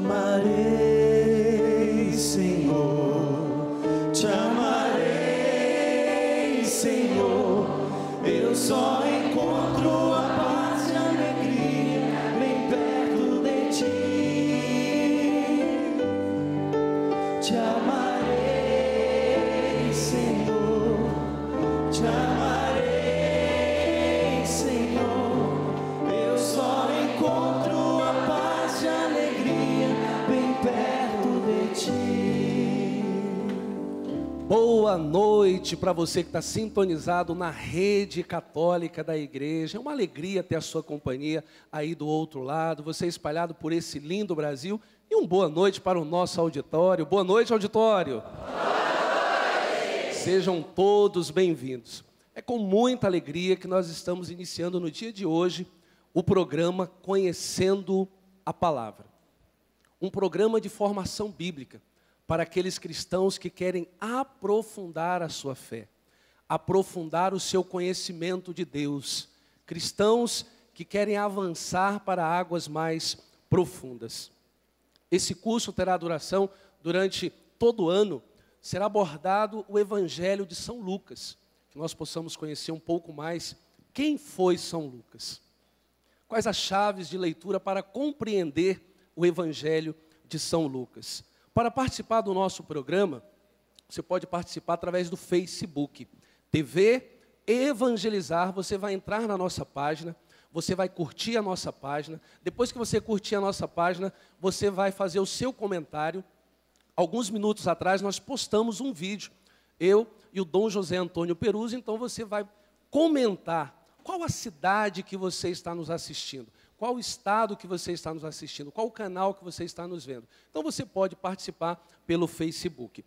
amarei, Senhor, te amarei, Senhor. Eu só encontro a paz e a alegria bem perto de ti. Te amarei, Senhor, te amarei, Senhor. Eu só encontro a paz e a alegria bem perto de ti. Boa noite para você que está sintonizado na rede católica da igreja. É uma alegria ter a sua companhia aí do outro lado, você espalhado por esse lindo Brasil. E uma boa noite para o nosso auditório. Boa noite, auditório. Boa noite. Sejam todos bem-vindos. É com muita alegria que nós estamos iniciando no dia de hoje o programa Conhecendo a Palavra. Um programa de formação bíblica para aqueles cristãos que querem aprofundar a sua fé, aprofundar o seu conhecimento de Deus, cristãos que querem avançar para águas mais profundas. Esse curso terá duração durante todo o ano, será abordado o Evangelho de São Lucas, que nós possamos conhecer um pouco mais quem foi São Lucas. Quais as chaves de leitura para compreender o Evangelho de São Lucas? Para participar do nosso programa, você pode participar através do Facebook. TV Evangelizar, você vai entrar na nossa página, você vai curtir a nossa página. Depois que você curtir a nossa página, você vai fazer o seu comentário. Alguns minutos atrás nós postamos um vídeo, eu e o Dom José Antônio Peruso, então você vai comentar qual a cidade que você está nos assistindo. Qual o estado que você está nos assistindo? Qual o canal que você está nos vendo? Então você pode participar pelo Facebook.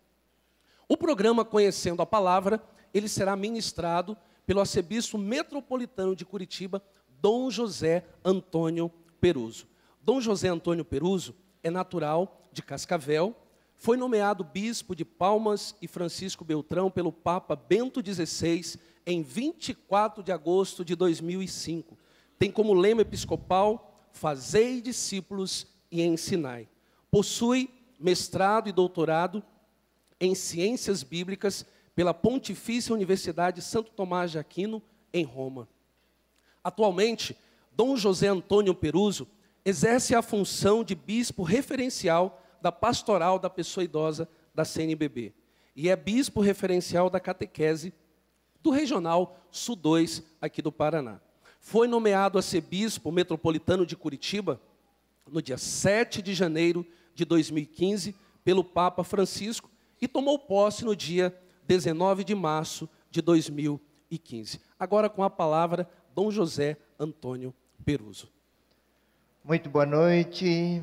O programa Conhecendo a Palavra, ele será ministrado pelo arcebispo metropolitano de Curitiba, Dom José Antônio Peruso. Dom José Antônio Peruso é natural de Cascavel, foi nomeado bispo de Palmas e Francisco Beltrão pelo Papa Bento XVI em 24 de agosto de 2005. Tem como lema episcopal, fazei discípulos e ensinai. Possui mestrado e doutorado em ciências bíblicas pela Pontifícia Universidade Santo Tomás de Aquino, em Roma. Atualmente, Dom José Antônio Peruso exerce a função de bispo referencial da Pastoral da Pessoa Idosa da CNBB e é bispo referencial da catequese do Regional Sul 2 aqui do Paraná. Foi nomeado arcebispo metropolitano de Curitiba no dia 7 de janeiro de 2015 pelo Papa Francisco e tomou posse no dia 19 de março de 2015. Agora com a palavra, Dom José Antônio Peruso. Muito boa noite.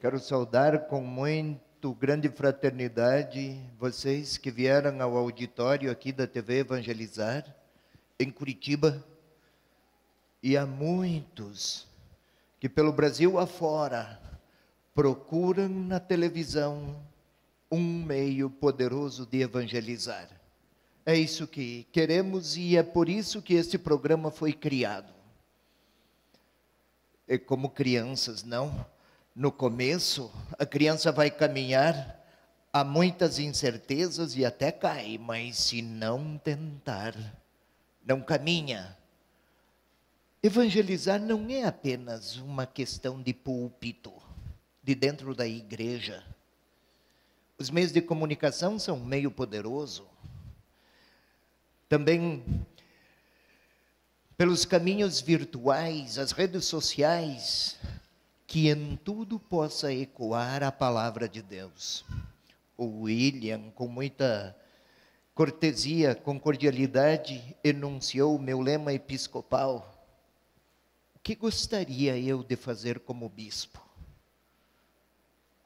Quero saudar com muito grande fraternidade vocês que vieram ao auditório aqui da TV Evangelizar, em Curitiba, e há muitos que pelo Brasil afora procuram na televisão um meio poderoso de evangelizar. É isso que queremos e é por isso que este programa foi criado. É como crianças, não? No começo, a criança vai caminhar, há muitas incertezas e até cai, mas se não tentar, não caminha. Evangelizar não é apenas uma questão de púlpito, de dentro da igreja. Os meios de comunicação são um meio poderoso. Também pelos caminhos virtuais, as redes sociais, que em tudo possa ecoar a palavra de Deus. O William, com muita cortesia, com cordialidade, enunciou o meu lema episcopal. O que gostaria eu de fazer como bispo?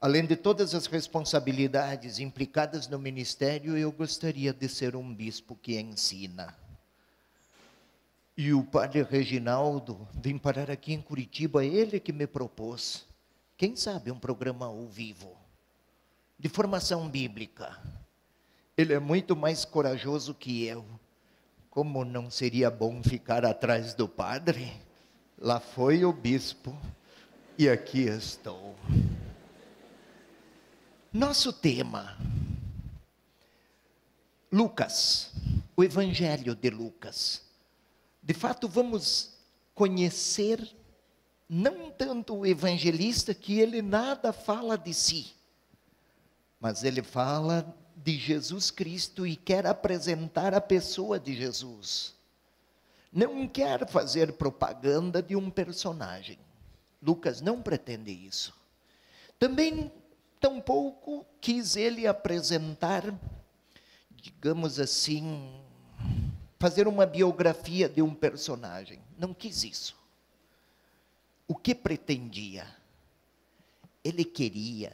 Além de todas as responsabilidades implicadas no ministério, eu gostaria de ser um bispo que ensina. E o padre Reginaldo vem parar aqui em Curitiba, ele que me propôs, quem sabe um programa ao vivo, de formação bíblica. Ele é muito mais corajoso que eu. Como não seria bom ficar atrás do padre? Lá foi o bispo, E aqui estou. Nosso tema, Lucas, o Evangelho de Lucas. De fato, vamos conhecer não tanto o evangelista, que ele nada fala de si, mas ele fala de Jesus Cristo e quer apresentar a pessoa de Jesus. Não quer fazer propaganda de um personagem. Lucas não pretende isso. Também, tampouco quis ele apresentar, digamos assim, fazer uma biografia de um personagem. Não quis isso. O que pretendia? Ele queria,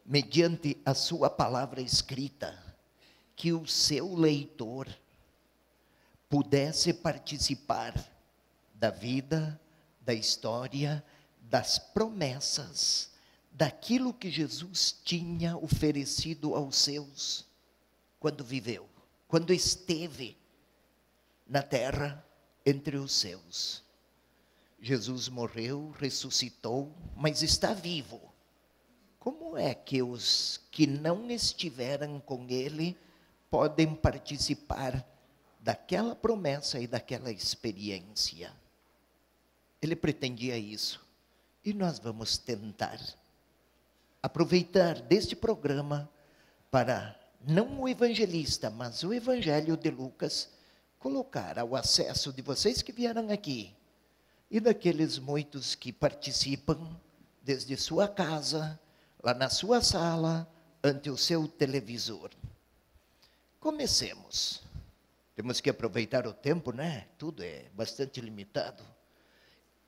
mediante a sua palavra escrita, que o seu leitor pudesse participar da vida, da história, das promessas, daquilo que Jesus tinha oferecido aos seus quando viveu, quando esteve na terra entre os seus. Jesus morreu, ressuscitou, mas está vivo. Como é que os que não estiveram com ele podem participar daquela promessa e daquela experiência? Ele pretendia isso. E nós vamos tentar aproveitar deste programa para, não o evangelista, mas o Evangelho de Lucas, colocar ao acesso de vocês que vieram aqui e daqueles muitos que participam desde sua casa, lá na sua sala, ante o seu televisor. Comecemos. Temos que aproveitar o tempo, né? Tudo é bastante limitado.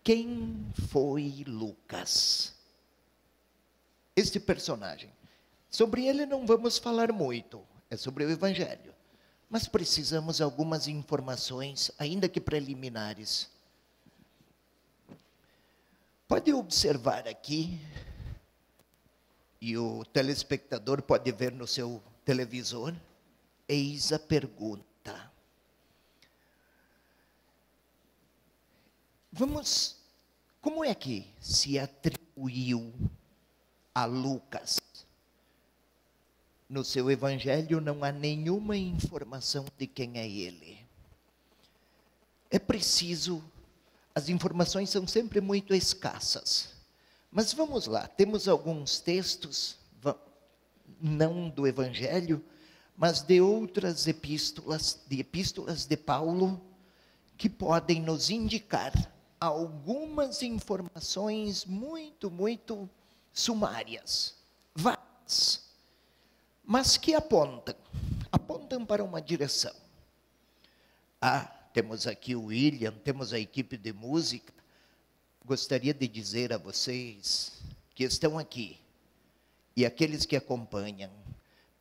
Quem foi Lucas? Este personagem. Sobre ele não vamos falar muito, é sobre o Evangelho. Mas precisamos de algumas informações, ainda que preliminares. Pode observar aqui, e o telespectador pode ver no seu televisor, eis a pergunta. Como é que se atribuiu a Lucas? No seu evangelho não há nenhuma informação de quem é ele. É preciso, as informações são sempre muito escassas. Mas vamos lá, temos alguns textos, não do evangelho, mas de outras epístolas de Paulo, que podem nos indicar algumas informações muito sumárias, vagas, mas que apontam para uma direção. Temos aqui o William, temos a equipe de música. Gostaria de dizer a vocês que estão aqui, e aqueles que acompanham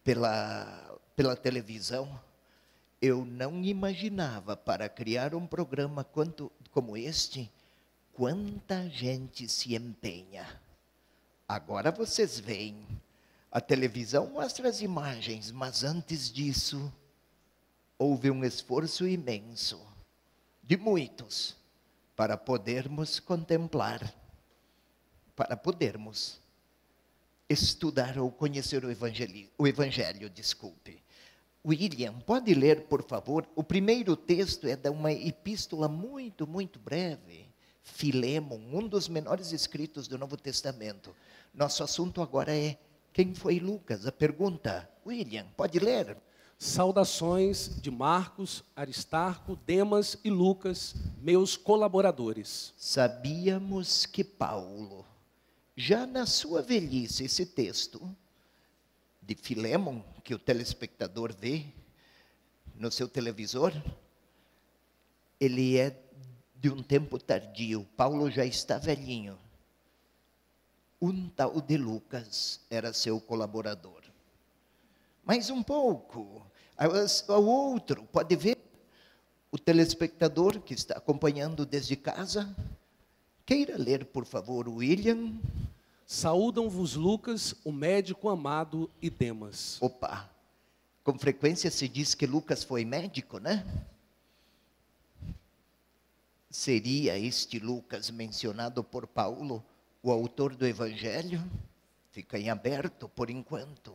pela televisão, eu não imaginava, para criar um programa como este, quanta gente se empenha. Agora vocês veem, a televisão mostra as imagens, mas antes disso, houve um esforço imenso, de muitos, para podermos contemplar, para podermos estudar ou conhecer o Evangelho, desculpe. William, pode ler, por favor? O primeiro texto é de uma epístola muito breve, Filemon, um dos menores escritos do Novo Testamento. Nosso assunto agora é, quem foi Lucas? A pergunta, William, pode ler? Saudações de Marcos, Aristarco, Demas e Lucas, meus colaboradores. Sabíamos que Paulo, já na sua velhice, esse texto de Filemon, que o telespectador vê no seu televisor, ele é de um tempo tardio. Paulo já está velhinho. Um tal de Lucas era seu colaborador. Mais um pouco, ao outro, pode ver, o telespectador que está acompanhando desde casa, queira ler, por favor, William. Saúdam-vos Lucas, o médico amado, e Demas. Opa, com frequência se diz que Lucas foi médico, né? Seria este Lucas mencionado por Paulo o autor do Evangelho, fica em aberto por enquanto.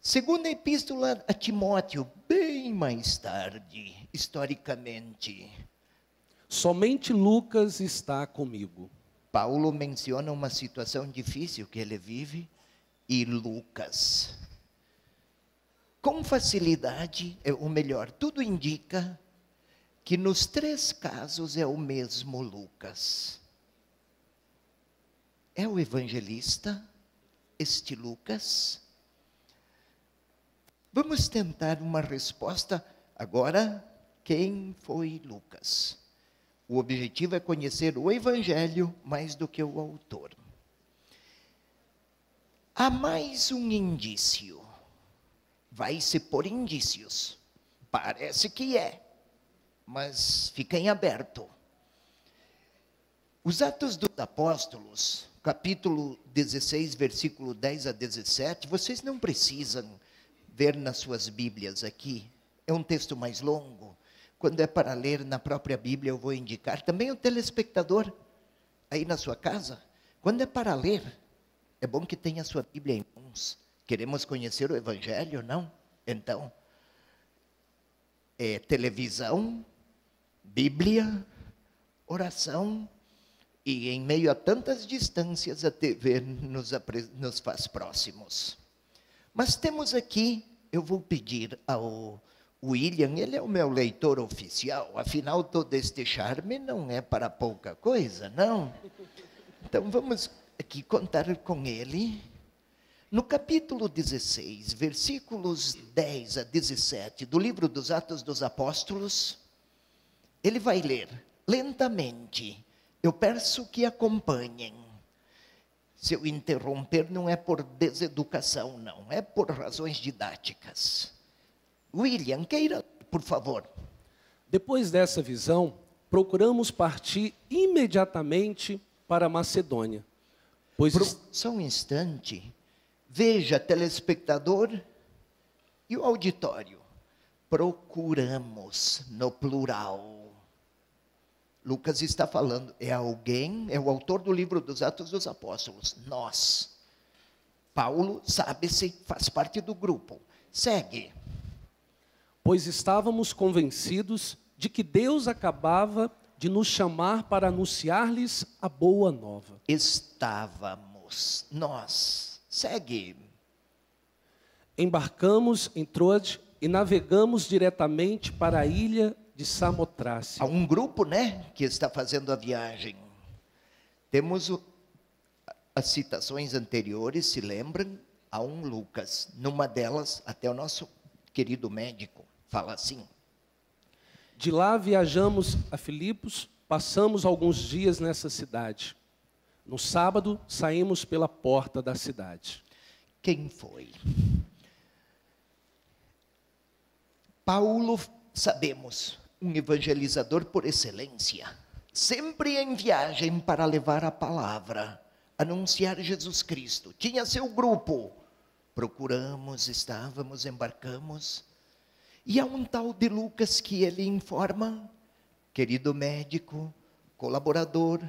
Segunda epístola a Timóteo, bem mais tarde, historicamente. Somente Lucas está comigo. Paulo menciona uma situação difícil que ele vive, e Lucas. Com facilidade, ou melhor, tudo indica que nos 3 casos é o mesmo Lucas. É o evangelista, este Lucas? Vamos tentar uma resposta. Agora, quem foi Lucas? O objetivo é conhecer o evangelho mais do que o autor. Há mais um indício. Vai-se por indícios. Parece que é, mas fica em aberto. Os Atos dos Apóstolos, capítulo 16, versículo 10 a 17, vocês não precisam ver nas suas Bíblias aqui. É um texto mais longo. Quando é para ler na própria Bíblia, eu vou indicar. Também o telespectador, aí na sua casa, quando é para ler, é bom que tenha a sua Bíblia em mãos. Queremos conhecer o Evangelho, não? Então, televisão, Bíblia, oração, e em meio a tantas distâncias, a TV nos faz próximos. Mas temos aqui, eu vou pedir ao William, ele é o meu leitor oficial, afinal todo este charme não é para pouca coisa, não? Então vamos aqui contar com ele. No capítulo 16, versículos 10 a 17 do livro dos Atos dos Apóstolos, ele vai ler lentamente. Eu peço que acompanhem. Se eu interromper, não é por deseducação, não, é por razões didáticas. William, queira, por favor. Depois dessa visão, procuramos partir imediatamente para a Macedônia. Só um instante. Veja, telespectador e o auditório. Procuramos, no plural. Lucas está falando, é alguém, é o autor do livro dos Atos dos Apóstolos, nós. Paulo, sabe-se, faz parte do grupo. Segue. Pois estávamos convencidos de que Deus acabava de nos chamar para anunciar-lhes a boa nova. Estávamos, nós. Segue. Embarcamos em Troade e navegamos diretamente para a ilha de Samotrácia. Há um grupo, né, que está fazendo a viagem. Temos as citações anteriores, se lembram? Há um Lucas. Numa delas, até o nosso querido médico fala assim. De lá viajamos a Filipos, passamos alguns dias nessa cidade. No sábado, saímos pela porta da cidade. Quem foi? Paulo, sabemos, um evangelizador por excelência. Sempre em viagem para levar a palavra, anunciar Jesus Cristo. Tinha seu grupo. Procuramos, estávamos, embarcamos. E há um tal de Lucas que ele informa, querido médico, colaborador.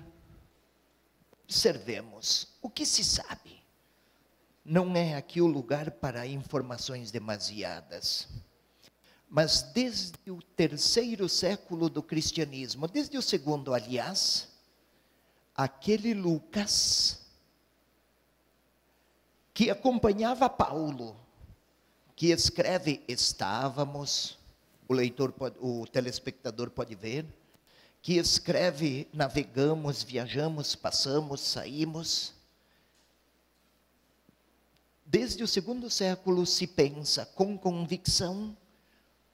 Observemos, o que se sabe? Não é aqui o lugar para informações demasiadas. Mas desde o 3º século do cristianismo, desde o 2º, aliás, aquele Lucas que acompanhava Paulo, que escreve, estávamos, o telespectador pode ver, que escreve, navegamos, viajamos, passamos, saímos. Desde o 2º século se pensa com convicção,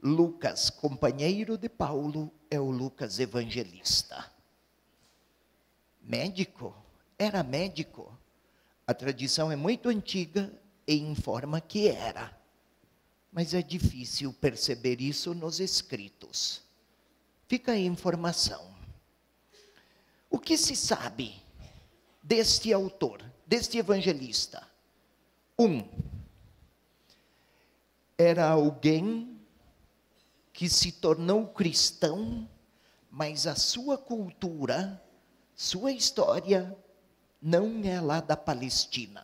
Lucas, companheiro de Paulo, é o Lucas evangelista. Médico, era médico. A tradição é muito antiga e informa que era. Mas é difícil perceber isso nos escritos. Fica a informação. O que se sabe deste autor, deste evangelista? Era alguém que se tornou cristão, mas a sua cultura, sua história, não é lá da Palestina,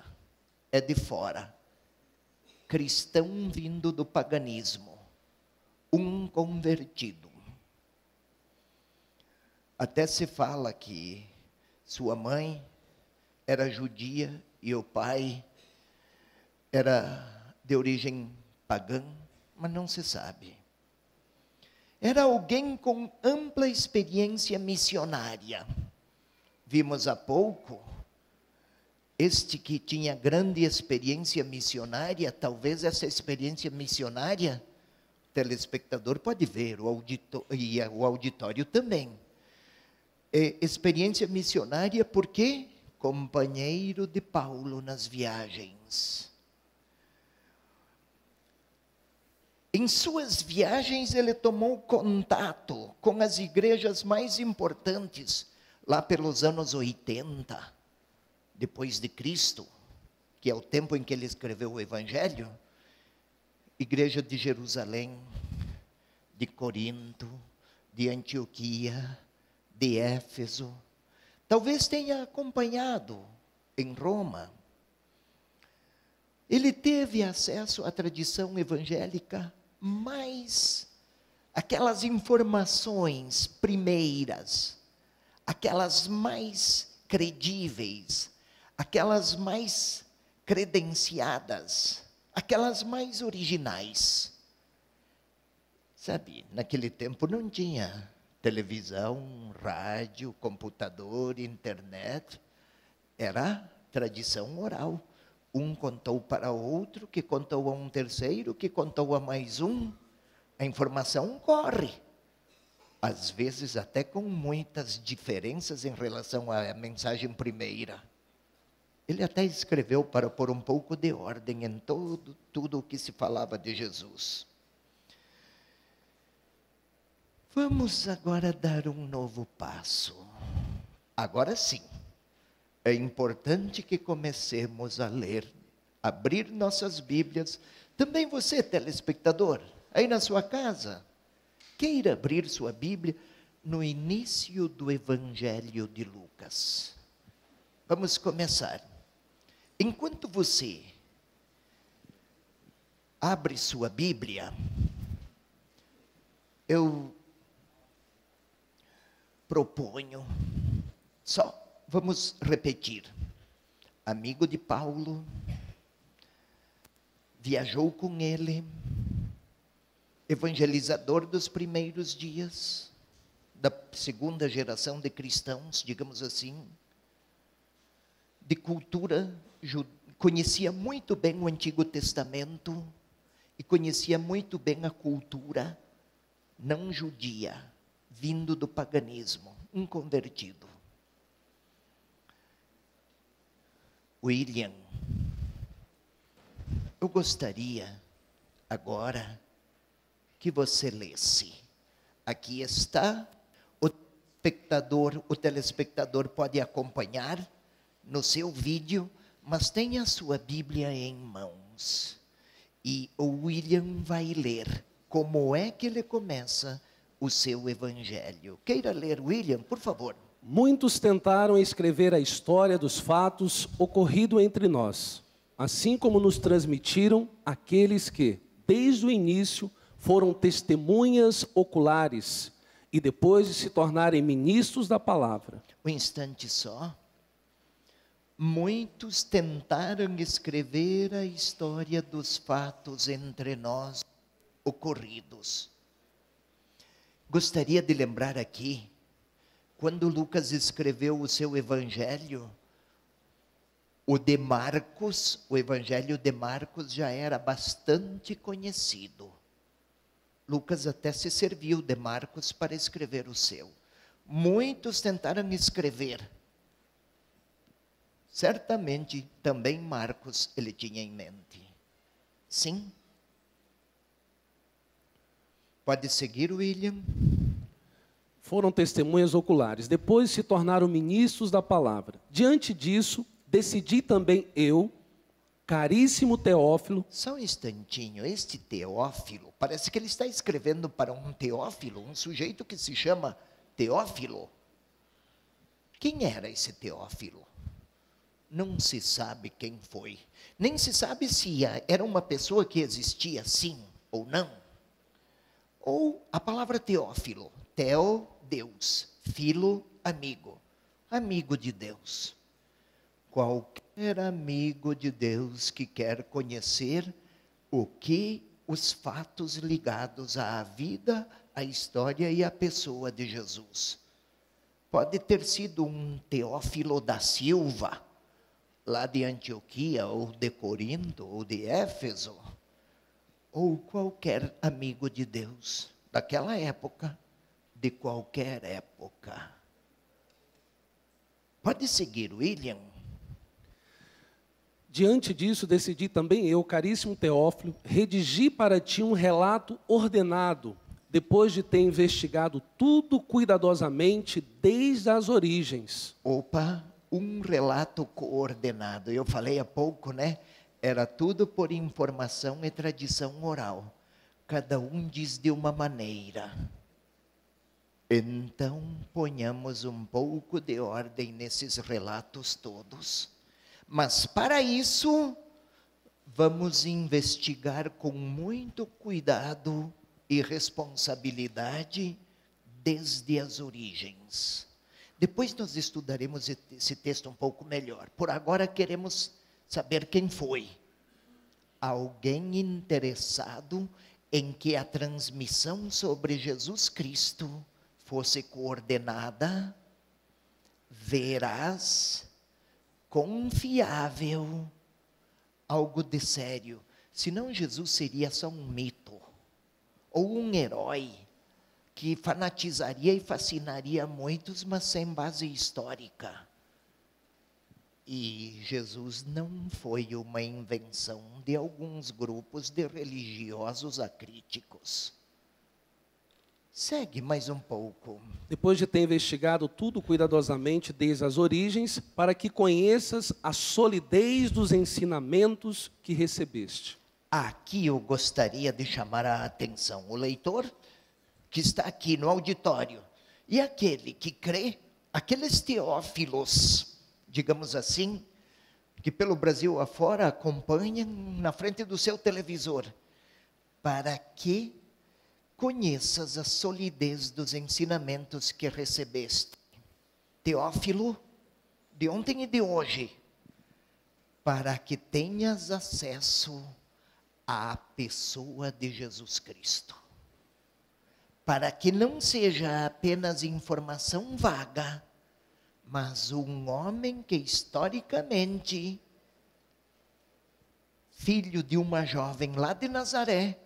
é de fora. Cristão vindo do paganismo, um convertido. Até se fala que sua mãe era judia e o pai era de origem pagã, mas não se sabe. Era alguém com ampla experiência missionária. Vimos há pouco, este que tinha grande experiência missionária, talvez essa experiência missionária, o telespectador pode ver, o auditório também. Experiência missionária porque companheiro de Paulo nas viagens. Em suas viagens ele tomou contato com as igrejas mais importantes, lá pelos anos 80, depois de Cristo, que é o tempo em que ele escreveu o Evangelho. Igreja de Jerusalém, de Corinto, de Antioquia, de Éfeso. Talvez tenha acompanhado em Roma. Ele teve acesso à tradição evangélica, mas aquelas informações primeiras, aquelas mais credíveis, aquelas mais credenciadas, aquelas mais originais. Sabe, naquele tempo não tinha televisão, rádio, computador, internet. Era tradição oral. Um contou para outro, que contou a um terceiro, que contou a mais um. A informação corre. Às vezes até com muitas diferenças em relação à mensagem primeira. Ele até escreveu para pôr um pouco de ordem em tudo o que se falava de Jesus. Vamos agora dar um novo passo. Agora sim, é importante que comecemos a ler, abrir nossas Bíblias. Também você, telespectador, aí na sua casa, queira abrir sua Bíblia no início do Evangelho de Lucas. Vamos começar. Enquanto você abre sua Bíblia, eu proponho, só vamos repetir. Amigo de Paulo, viajou com ele, evangelizador dos primeiros dias, da segunda geração de cristãos, digamos assim, de cultura, conhecia muito bem o Antigo Testamento e conhecia muito bem a cultura não judia, vindo do paganismo, um convertido. William, eu gostaria agora que você lesse. Aqui está, o telespectador pode acompanhar no seu vídeo, mas tenha a sua Bíblia em mãos. E o William vai ler como é que ele começa o seu evangelho. Queira ler, William, por favor. Muitos tentaram escrever a história dos fatos ocorridos entre nós, assim como nos transmitiram aqueles que, desde o início, foram testemunhas oculares e depois de se tornarem ministros da palavra. Um instante só. Muitos tentaram escrever a história dos fatos entre nós ocorridos. Gostaria de lembrar aqui, quando Lucas escreveu o seu evangelho, o de Marcos, o evangelho de Marcos já era bastante conhecido. Lucas até se serviu de Marcos para escrever o seu. Muitos tentaram escrever. Certamente também Marcos ele tinha em mente. Sim. Pode seguir, William. Foram testemunhas oculares, depois se tornaram ministros da palavra. Diante disso, decidi também eu, caríssimo Teófilo. Só um instantinho, este Teófilo, parece que ele está escrevendo para um Teófilo, um sujeito que se chama Teófilo. Quem era esse Teófilo? não se sabe quem foi. Nem se sabe se era uma pessoa que existia sim ou não. Ou a palavra Teófilo, Teo, Deus, Filo, amigo, amigo de Deus. Qualquer amigo de Deus que quer conhecer os fatos ligados à vida, à história e à pessoa de Jesus. Pode ter sido um Teófilo da Silva, lá de Antioquia, ou de Corinto, ou de Éfeso, ou qualquer amigo de Deus, daquela época, de qualquer época. Pode seguir, William. Diante disso, decidi também eu, caríssimo Teófilo, redigir para ti um relato ordenado, depois de ter investigado tudo cuidadosamente desde as origens. Opa, um relato coordenado. Eu falei há pouco, né? Era tudo por informação e tradição oral. Cada um diz de uma maneira. Então, ponhamos um pouco de ordem nesses relatos todos. Mas, para isso, vamos investigar com muito cuidado e responsabilidade desde as origens. Depois nós estudaremos esse texto um pouco melhor. Por agora, queremos saber quem foi. Alguém interessado em que a transmissão sobre Jesus Cristo fosse coordenada, veraz, confiável, algo de sério. Senão Jesus seria só um mito, ou um herói, que fanatizaria e fascinaria muitos, mas sem base histórica. E Jesus não foi uma invenção de alguns grupos de religiosos acríticos. Segue mais um pouco. Depois de ter investigado tudo cuidadosamente desde as origens, para que conheças a solidez dos ensinamentos que recebeste. Aqui eu gostaria de chamar a atenção. O leitor que está aqui no auditório e aquele que crê, aqueles teófilos, digamos assim, que pelo Brasil afora acompanham na frente do seu televisor, para que conheças a solidez dos ensinamentos que recebeste. Teófilo, de ontem e de hoje, para que tenhas acesso à pessoa de Jesus Cristo. Para que não seja apenas informação vaga, mas um homem que historicamente, filho de uma jovem lá de Nazaré,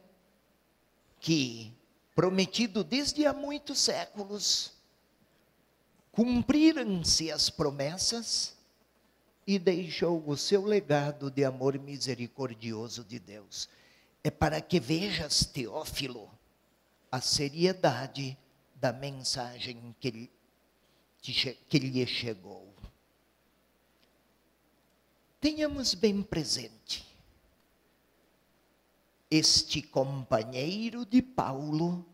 que prometido desde há muitos séculos, cumpriram-se as promessas e deixou o seu legado de amor misericordioso de Deus. É para que vejas, Teófilo, a seriedade da mensagem que lhe chegou. Tenhamos bem presente, este companheiro de Paulo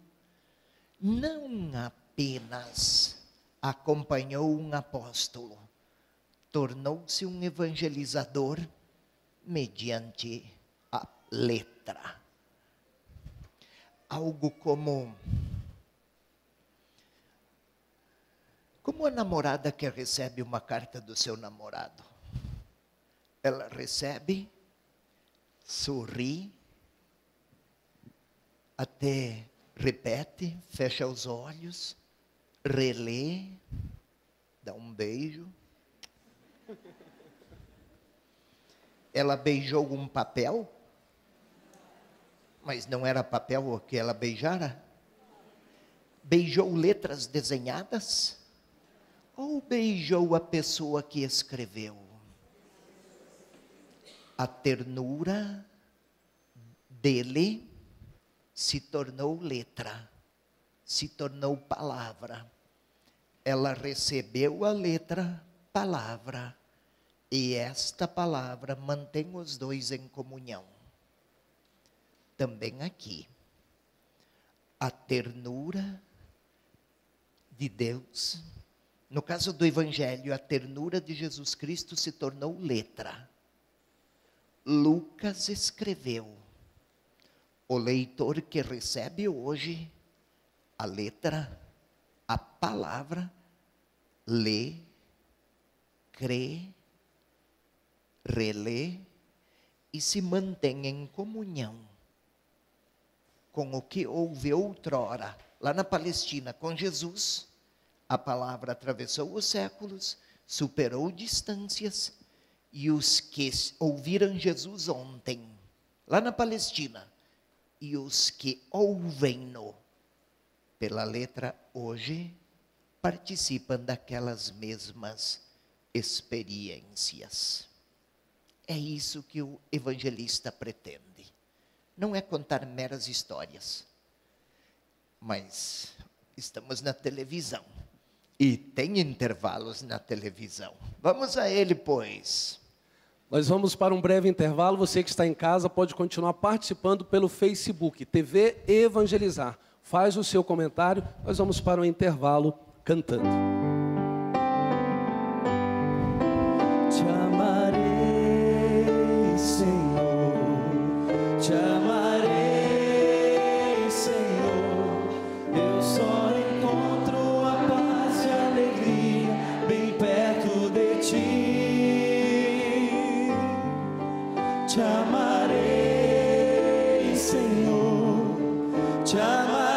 não apenas acompanhou um apóstolo, tornou-se um evangelizador mediante a letra. Algo como a namorada que recebe uma carta do seu namorado. Ela recebe, sorri, até repete, fecha os olhos, relê, dá um beijo. Ela beijou um papel, mas não era papel o que ela beijara? Beijou letras desenhadas? Ou beijou a pessoa que escreveu? A ternura dele se tornou letra, se tornou palavra. Ela recebeu a letra, palavra, e esta palavra mantém os dois em comunhão. Também aqui, a ternura de Deus No caso do Evangelho, a ternura de Jesus Cristo se tornou letra. Lucas escreveu. O leitor que recebe hoje a letra, a palavra, lê, crê, relê e se mantém em comunhão com o que houve outrora, lá na Palestina, com Jesus. A palavra atravessou os séculos, superou distâncias, e os que ouviram Jesus ontem, lá na Palestina, e os que ouvem-no pela letra hoje, participam daquelas mesmas experiências. É isso que o evangelista pretende. Não é contar meras histórias, mas estamos na televisão. E tem intervalos na televisão. Vamos a ele, pois. Nós vamos para um breve intervalo. Você que está em casa pode continuar participando pelo Facebook, TV Evangelizar. Faz o seu comentário. Nós vamos para um intervalo cantando. Te amarei, Senhor. Te amarei, Senhor. Eu só encontro a paz e a alegria bem perto de ti. Te amarei, Senhor. Te amarei,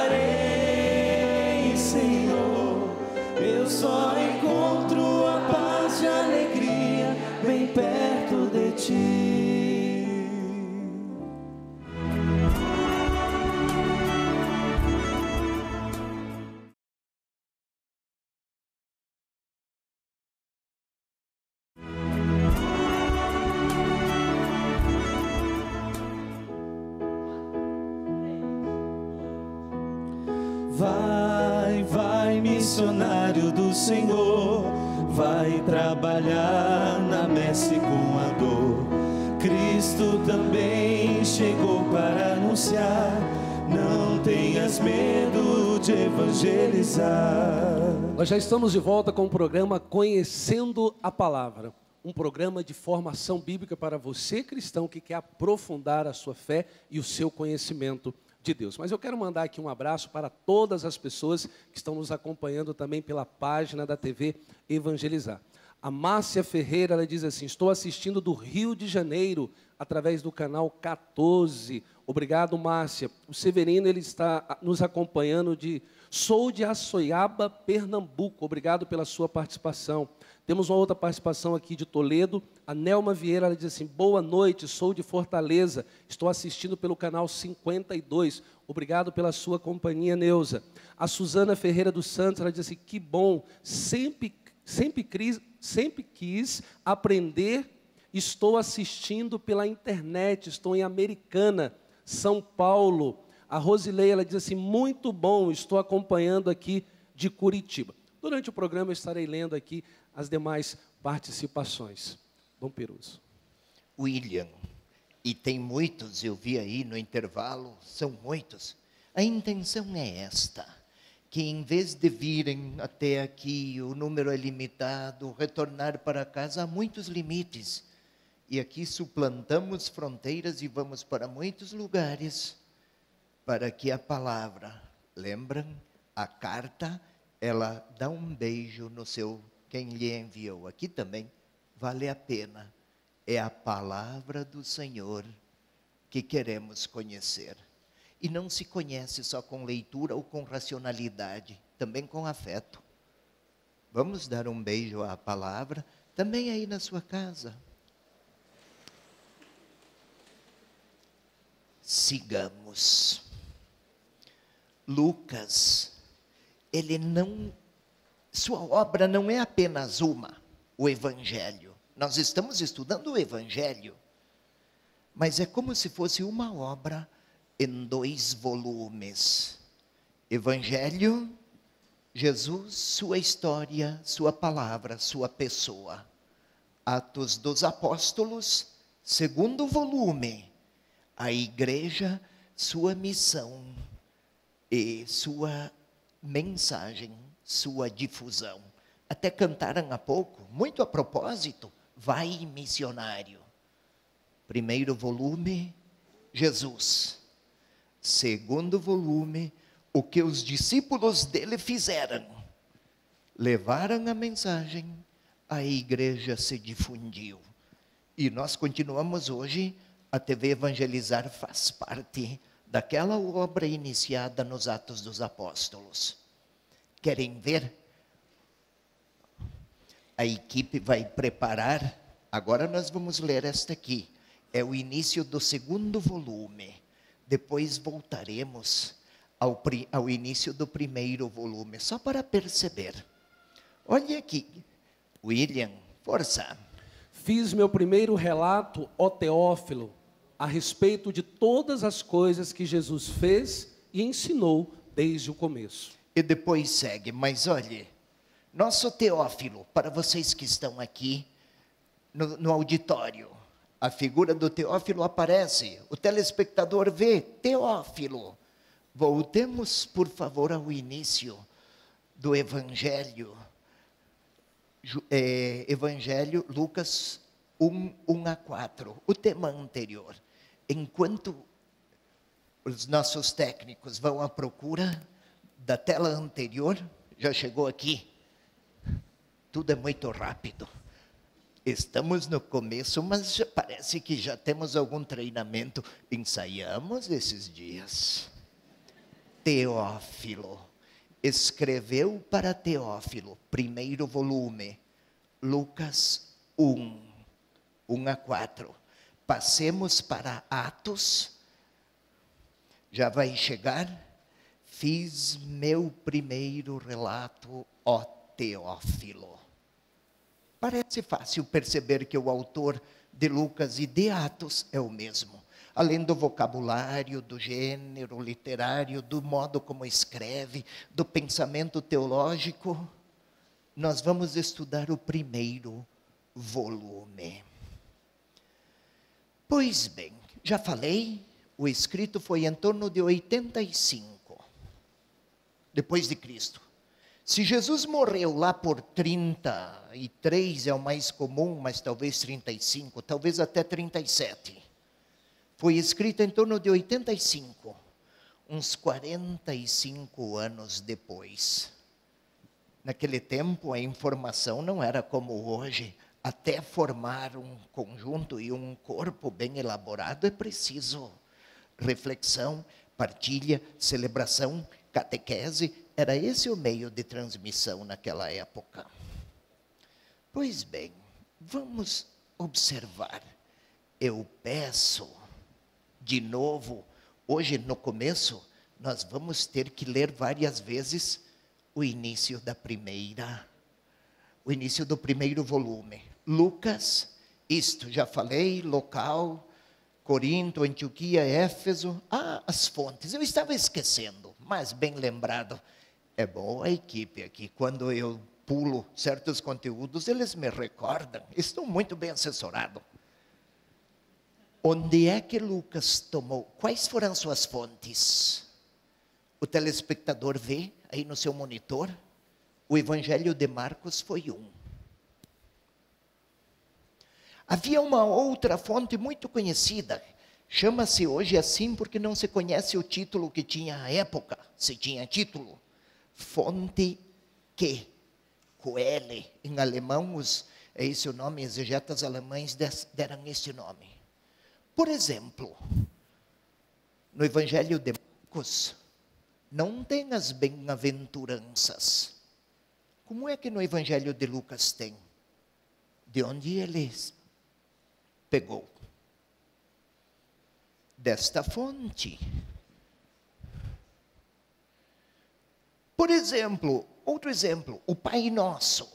Senhor. Eu só encontro a paz e a alegria bem perto de ti. Vai, vai, missionário do Senhor, vai trabalhar na messe com a dor. Cristo também chegou para anunciar, não tenhas medo de evangelizar. Nós já estamos de volta com o programa Conhecendo a Palavra. Um programa de formação bíblica para você, cristão, que quer aprofundar a sua fé e o seu conhecimento de Deus. Mas eu quero mandar aqui um abraço para todas as pessoas que estão nos acompanhando também pela página da TV Evangelizar. A Márcia Ferreira, ela diz assim: estou assistindo do Rio de Janeiro, através do canal 14. Obrigado, Márcia. O Severino, ele está nos acompanhando sou de Açoiaba, Pernambuco. Obrigado pela sua participação. Temos uma outra participação aqui de Toledo. A Nelma Vieira, ela diz assim: boa noite, sou de Fortaleza, estou assistindo pelo canal 52. Obrigado pela sua companhia, Neuza. A Suzana Ferreira dos Santos, ela diz assim: que bom, sempre quis aprender, estou assistindo pela internet, estou em Americana, São Paulo. A Rosileia, ela diz assim: muito bom, estou acompanhando aqui de Curitiba. Durante o programa eu estarei lendo aqui as demais participações. Dom Peruso. William, e tem muitos, eu vi aí no intervalo, são muitos. A intenção é esta, que em vez de virem até aqui, o número é limitado, retornar para casa, há muitos limites. E aqui suplantamos fronteiras e vamos para muitos lugares, para que a palavra, lembram, a carta, ela dá um beijo no seu, quem lhe enviou. Aqui também vale a pena. É a palavra do Senhor que queremos conhecer. E não se conhece só com leitura ou com racionalidade, também com afeto. Vamos dar um beijo à palavra, também aí na sua casa. Sigamos. Lucas, sua obra não é apenas uma, o Evangelho. Nós estamos estudando o Evangelho, mas é como se fosse uma obra em 2 volumes. Evangelho, Jesus, sua história, sua palavra, sua pessoa. Atos dos Apóstolos, 2º volume. A igreja, sua missão e sua mensagem, sua difusão. até cantaram há pouco, muito a propósito, vai missionário. Primeiro volume, Jesus. Segundo volume, o que os discípulos dele fizeram. Levaram a mensagem, a igreja se difundiu. E nós continuamos hoje, a TV Evangelizar faz parte daquela obra iniciada nos Atos dos Apóstolos. Querem ver? A equipe vai preparar, agora nós vamos ler esta aqui. É o início do segundo volume. Depois voltaremos ao início do primeiro volume, só para perceber. Olha aqui, William, força. Fiz meu primeiro relato, ó Teófilo, a respeito de todas as coisas que Jesus fez e ensinou desde o começo. E depois segue, mas olhe, nosso Teófilo, para vocês que estão aqui no auditório, a figura do Teófilo aparece, o telespectador vê Teófilo. Voltemos, por favor, ao início do Evangelho. Evangelho, Lucas 1:1-4, o tema anterior. Enquanto os nossos técnicos vão à procura da tela anterior, já chegou aqui. Tudo é muito rápido. Estamos no começo, mas parece que já temos algum treinamento. Ensaiamos esses dias. Teófilo. Escreveu para Teófilo, primeiro volume, Lucas 1:1-4. Passemos para Atos. Já vai chegar. Fiz meu primeiro relato, ó Teófilo. Parece fácil perceber que o autor de Lucas e de Atos é o mesmo. Além do vocabulário, do gênero literário, do modo como escreve, do pensamento teológico, nós vamos estudar o primeiro volume. Pois bem, já falei, o escrito foi em torno de 85, depois de Cristo. Se Jesus morreu lá por 33, é o mais comum, mas talvez 35, talvez até 37. Foi escrito em torno de 85, uns 45 anos depois. Naquele tempo, a informação não era como hoje. Até formar um conjunto e um corpo bem elaborado, é preciso reflexão, partilha, celebração, catequese. Era esse o meio de transmissão naquela época. Pois bem, vamos observar. Eu peço, de novo, hoje no começo, nós vamos ter que ler várias vezes o início do primeiro volume. Lucas, isto já falei, local, Corinto, Antioquia, Éfeso. As fontes, eu estava esquecendo, mas bem lembrado. É boa a equipe aqui, quando eu pulo certos conteúdos, eles me recordam, estou muito bem assessorado. Onde é que Lucas tomou? Quais foram suas fontes? O telespectador vê aí no seu monitor, o Evangelho de Marcos foi um. Havia uma outra fonte muito conhecida, chama-se hoje assim porque não se conhece o título que tinha à época, se tinha título. Fonte que, Quelle, em alemão, é esse o nome, exegetas alemães deram este nome. Por exemplo, no Evangelho de Marcos, não tem as bem-aventuranças. Como é que no Evangelho de Lucas tem? De onde ele pegou? Desta fonte. Por exemplo, outro exemplo, o Pai Nosso.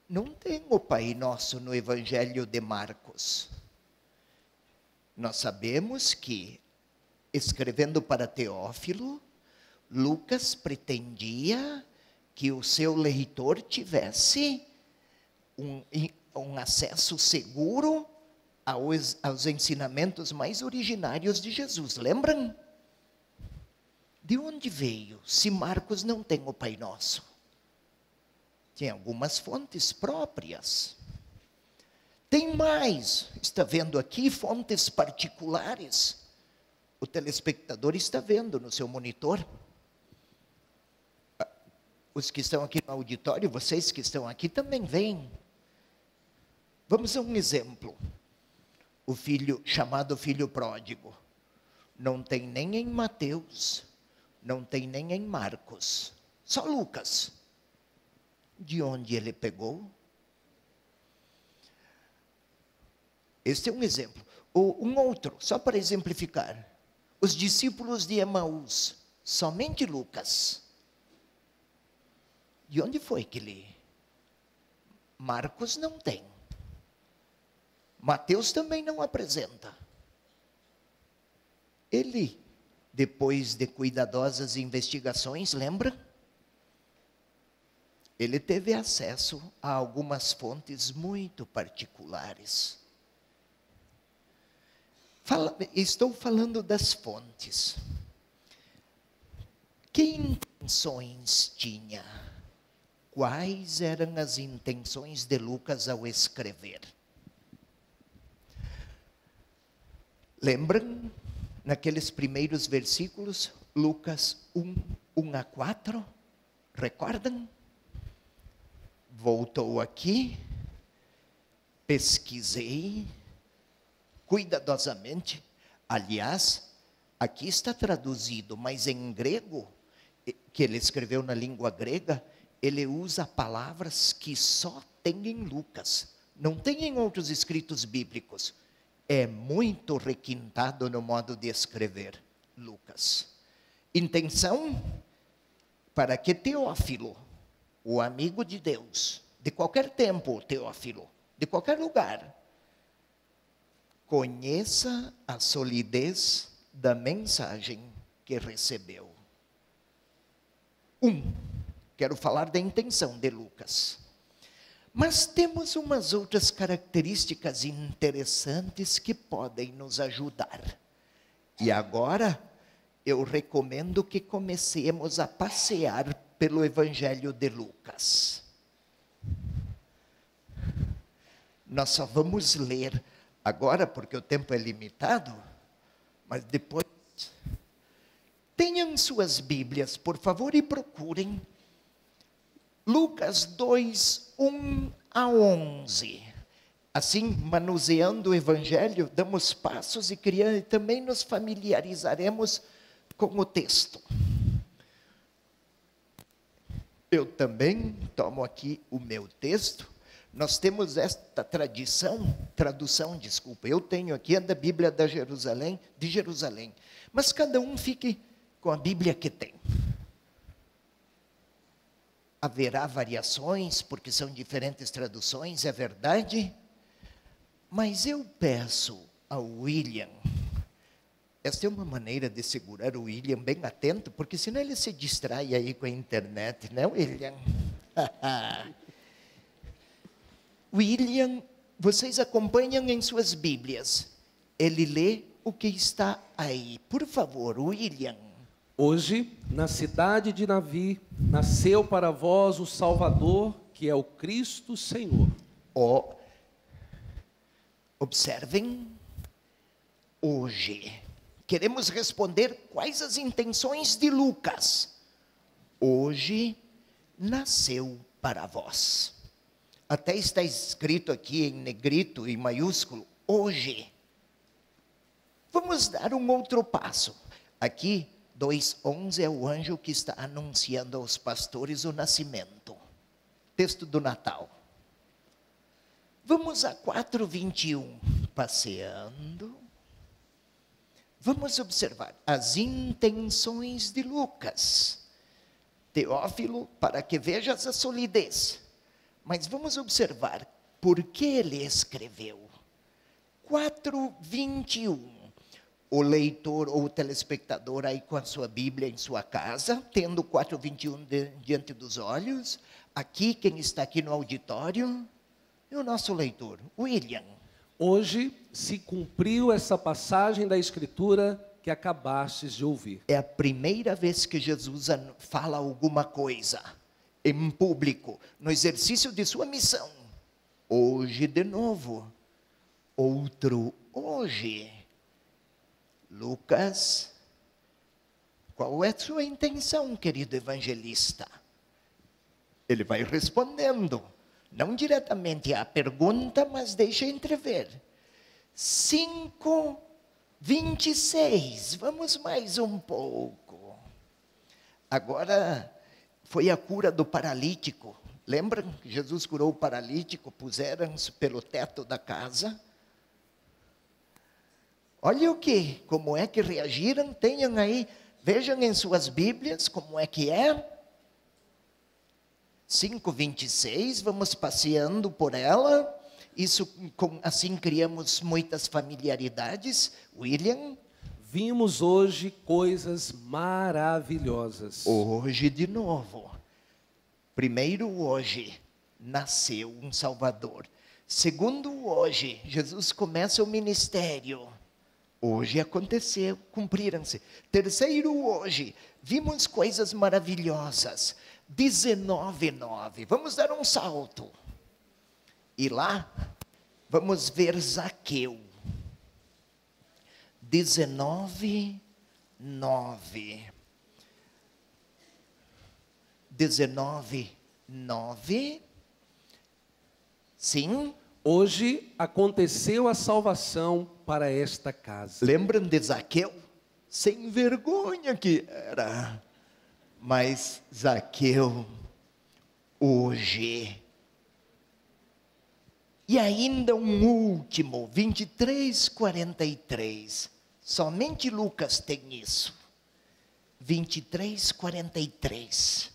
Não tem o Pai Nosso no Evangelho de Marcos. Nós sabemos que, escrevendo para Teófilo, Lucas pretendia que o seu leitor tivesse um acesso seguro aos ensinamentos mais originários de Jesus. Lembram? De onde veio, se Marcos não tem o Pai Nosso? Tinha algumas fontes próprias. Tem mais, está vendo aqui fontes particulares. O telespectador está vendo no seu monitor. Os que estão aqui no auditório, vocês que estão aqui também veem. Vamos a um exemplo. O filho, chamado filho pródigo. Não tem nem em Mateus, não tem nem em Marcos. Só Lucas. De onde ele pegou? Este é um exemplo. Um outro, só para exemplificar. Os discípulos de Emaús, somente Lucas. De onde foi que ele? Marcos não tem. Mateus também não apresenta. Ele, depois de cuidadosas investigações, lembra? Ele teve acesso a algumas fontes particulares. Estou falando das fontes. Que intenções tinha? Quais eram as intenções de Lucas ao escrever? Lembram, naqueles primeiros versículos, Lucas 1:1-4? Recordam? Voltou aqui, pesquisei, cuidadosamente. Aliás, aqui está traduzido, mas em grego, que ele escreveu na língua grega, ele usa palavras que só tem em Lucas. Não tem em outros escritos bíblicos. É muito requintado no modo de escrever, Lucas. Intenção, para que Teófilo, o amigo de Deus, de qualquer tempo, Teófilo, de qualquer lugar, conheça a solidez da mensagem que recebeu. Quero falar da intenção de Lucas. Mas temos umas outras características interessantes que podem nos ajudar. E agora, eu recomendo que comecemos a passear pelo Evangelho de Lucas. Nós só vamos ler agora, porque o tempo é limitado, mas depois. Tenham suas Bíblias, por favor, e procurem Lucas 2:1-11. Assim, manuseando o Evangelho, damos passos e também nos familiarizaremos com o texto. Eu também tomo aqui o meu texto. Nós temos esta tradução, eu tenho aqui a da Bíblia de Jerusalém, mas cada um fique com a Bíblia que tem. Haverá variações, porque são diferentes traduções, é verdade, mas eu peço ao William, esta é uma maneira de segurar o William bem atento, porque senão ele se distrai aí com a internet, né, William? William, vocês acompanham em suas Bíblias. Ele lê o que está aí. Por favor, William. Hoje, na cidade de Davi, nasceu para vós o Salvador, que é o Cristo Senhor. Observem, hoje, queremos responder quais as intenções de Lucas. Hoje, nasceu para vós. Até está escrito aqui em negrito e maiúsculo, hoje. Vamos dar um outro passo. Aqui, 2:11 é o anjo que está anunciando aos pastores o nascimento. Texto do Natal. Vamos a 4:21. Passeando. Vamos observar as intenções de Lucas. Teófilo, para que vejas a solidez. Mas vamos observar por que ele escreveu. 4:21. O leitor ou o telespectador aí com a sua Bíblia em sua casa, tendo 4:21 diante dos olhos. Aqui, quem está aqui no auditório, é o nosso leitor, William. Hoje se cumpriu essa passagem da Escritura que acabastes de ouvir. É a primeira vez que Jesus fala alguma coisa. em público, no exercício de sua missão. Hoje de novo, outro hoje. Lucas, qual é a sua intenção, querido evangelista? Ele vai respondendo, não diretamente à pergunta, mas deixa entrever. 5:26, vamos mais um pouco. Agora, foi a cura do paralítico. Lembram que Jesus curou o paralítico, puseram-se pelo teto da casa? Olha como é que reagiram, tenham aí, vejam em suas Bíblias como é que é. 5:26, vamos passeando por ela. Isso, assim criamos muitas familiaridades. William? Vimos hoje coisas maravilhosas. Hoje de novo. Primeiro, hoje, nasceu um Salvador. Segundo, hoje, Jesus começa o ministério. Hoje aconteceu, cumpriram-se. Terceiro, hoje, vimos coisas maravilhosas. 19:9. Vamos dar um salto. E lá, vamos ver Zaqueu. 19:9. 19:9. Sim. Hoje aconteceu a salvação para esta casa. Lembram de Zaqueu? Sem vergonha que era. Mas Zaqueu, hoje. E ainda um último, 23:43. Somente Lucas tem isso. 23:43.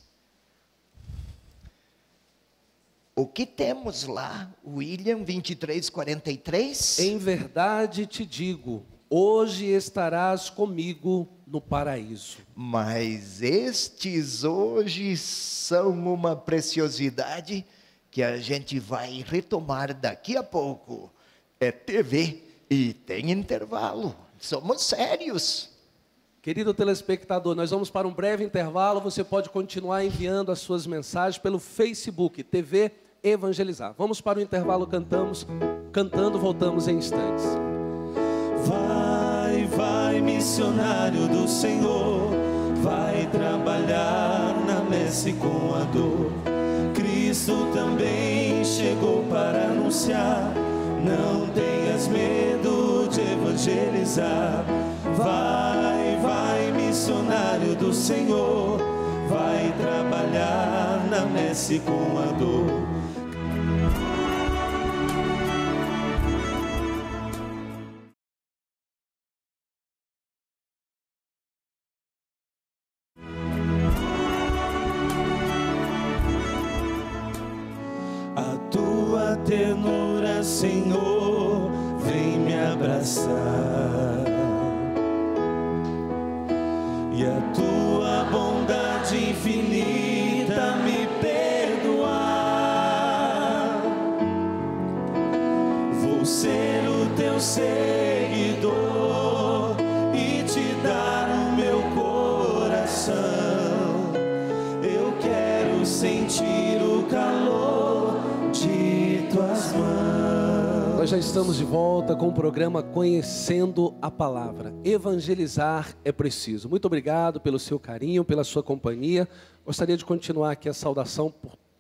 O que temos lá, William, 23:43? Em verdade te digo, hoje estarás comigo no paraíso. Mas estes hoje são uma preciosidade que a gente vai retomar daqui a pouco. É TV e tem intervalo. Somos sérios. Querido telespectador, nós vamos para um breve intervalo. Você pode continuar enviando as suas mensagens pelo Facebook, TV Evangelizar. Vamos para o intervalo, cantando, voltamos em instantes. Vai, vai, missionário do Senhor, vai trabalhar na messe com a dor. Cristo também chegou para anunciar, não tenhas medo de evangelizar. Vai, vai, missionário do Senhor, vai trabalhar na messe com a dor. A tua ternura, Senhor, vem me abraçar, e a tua bondade infinita me perdoar. Vou ser o teu seguidor e te dar o meu coração. Eu quero sentir o calor de tuas mãos. Nós já estamos de volta com o programa Conhecendo a Palavra. Evangelizar é preciso. Muito obrigado pelo seu carinho, pela sua companhia. Gostaria de continuar aqui a saudação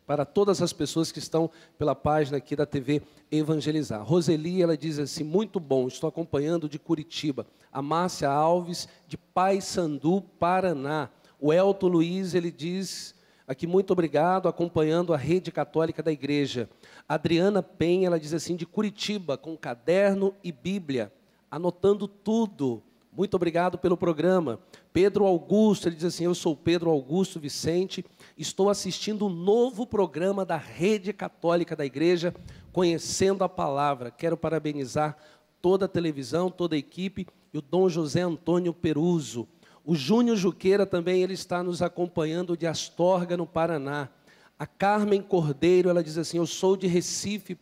para todas as pessoas que estão pela página aqui da TV Evangelizar. Roseli, ela diz assim, muito bom, estou acompanhando de Curitiba. A Márcia Alves, de Paysandu, Paraná. O Elton Luiz, ele diz aqui, muito obrigado, acompanhando a Rede Católica da Igreja. Adriana Penha, ela diz assim, de Curitiba, com caderno e Bíblia, anotando tudo. Muito obrigado pelo programa. Pedro Augusto, ele diz assim, eu sou Pedro Augusto Vicente, estou assistindo um novo programa da Rede Católica da Igreja, Conhecendo a Palavra. Quero parabenizar toda a televisão, toda a equipe, e o Dom José Antônio Peruso. O Júnior Juqueira também, ele está nos acompanhando de Astorga, no Paraná. A Carmen Cordeiro, ela diz assim, eu sou de Recife,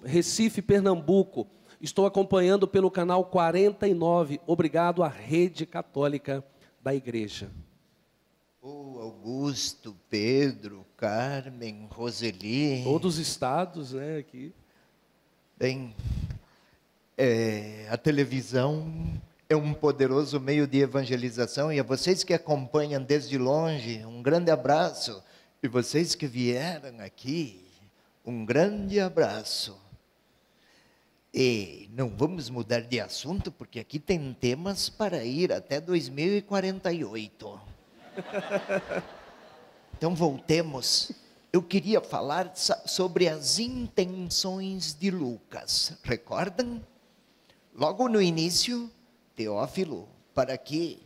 Recife, Pernambuco. Estou acompanhando pelo canal 49. Obrigado à Rede Católica da Igreja. Paulo, Augusto, Pedro, Carmen, Roseli. Todos os estados, né, aqui. Bem, a televisão é um poderoso meio de evangelização, e a vocês que acompanham desde longe, um grande abraço. E vocês que vieram aqui, um grande abraço. E não vamos mudar de assunto, porque aqui tem temas para ir até 2048. Então voltemos. Eu queria falar sobre as intenções de Lucas. Recordam? Logo no início, Teófilo, para que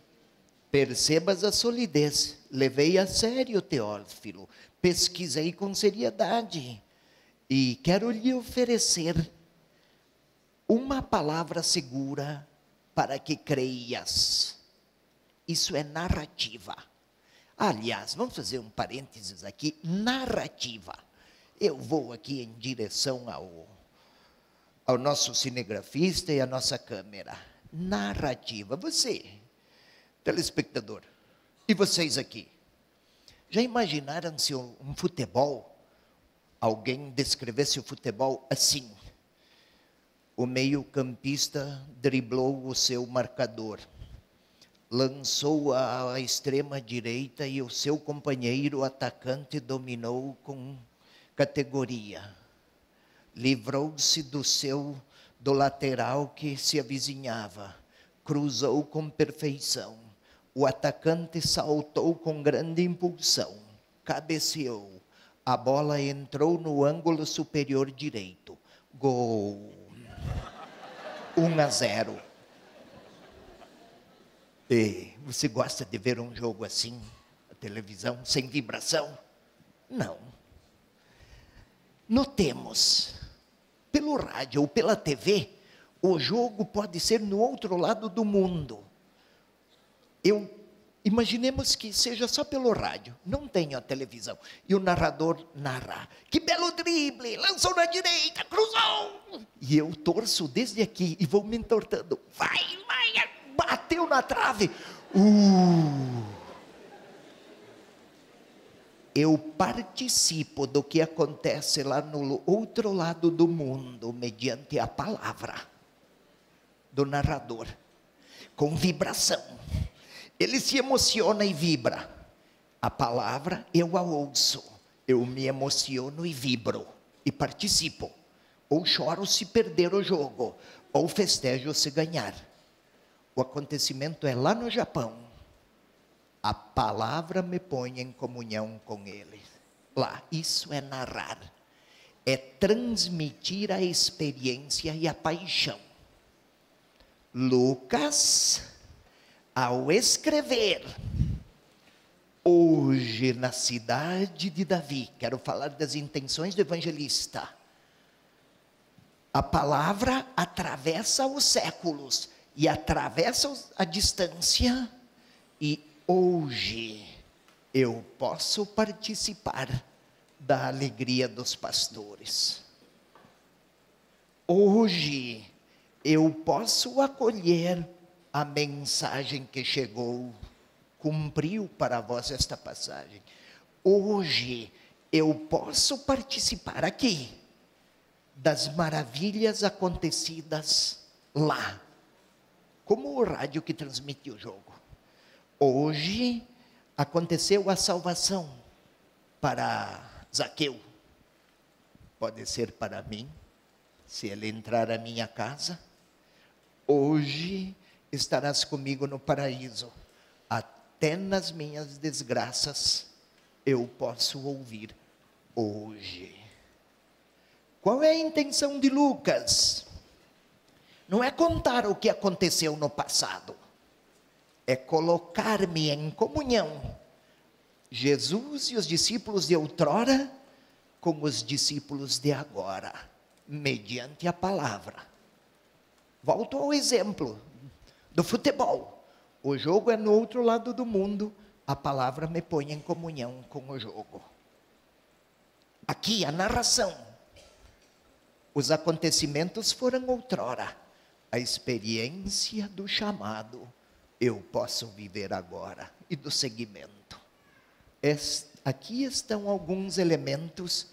percebas a solidez. Levei a sério, Teófilo. Pesquisei com seriedade. E quero lhe oferecer uma palavra segura para que creias. Isso é narrativa. Aliás, vamos fazer um parênteses aqui. Narrativa. Eu vou aqui em direção ao nosso cinegrafista e à nossa câmera. Narrativa. Você, telespectador, e vocês aqui, já imaginaram se um futebol, alguém descrevesse o futebol assim? O meio-campista driblou o seu marcador, lançou à extrema-direita e o seu companheiro atacante dominou com categoria. Livrou-se do lateral que se avizinhava, cruzou com perfeição. O atacante saltou com grande impulsão, cabeceou. A bola entrou no ângulo superior direito. Gol. 1-0. E você gosta de ver um jogo assim, na televisão, sem vibração? Não. Notemos, pelo rádio ou pela TV, o jogo pode ser no outro lado do mundo. Imaginemos que seja só pelo rádio, não tenho a televisão, e o narrador narra, que belo drible, lançou na direita, cruzou, e eu torço desde aqui, e vou me entortando, vai, bateu na trave, Eu participo do que acontece lá no outro lado do mundo, mediante a palavra do narrador, com vibração. Ele se emociona e vibra. A palavra eu a ouço. Eu me emociono e vibro. E participo. Ou choro se perder o jogo. Ou festejo se ganhar. O acontecimento é lá no Japão. A palavra me põe em comunhão com ele. Lá, isso é narrar. É transmitir a experiência e a paixão. Lucas, ao escrever, hoje na cidade de Davi, quero falar das intenções do evangelista. A palavra atravessa os séculos e atravessa a distância, e hoje eu posso participar da alegria dos pastores. Hoje eu posso acolher a mensagem que chegou, cumpriu para vós esta passagem. Hoje eu posso participar aqui das maravilhas acontecidas lá, como o rádio que transmite o jogo. Hoje aconteceu a salvação para Zaqueu. Pode ser para mim, se ele entrar à minha casa. Hoje estarás comigo no paraíso. Até nas minhas desgraças eu posso ouvir hoje. Qual é a intenção de Lucas? Não é contar o que aconteceu no passado. É colocar-me em comunhão. Jesus e os discípulos de outrora com os discípulos de agora, mediante a palavra. Volto ao exemplo do futebol. O jogo é no outro lado do mundo, a palavra me põe em comunhão com o jogo. Aqui a narração. Os acontecimentos foram outrora. A experiência do chamado eu posso viver agora, e do seguimento. Aqui estão alguns elementos.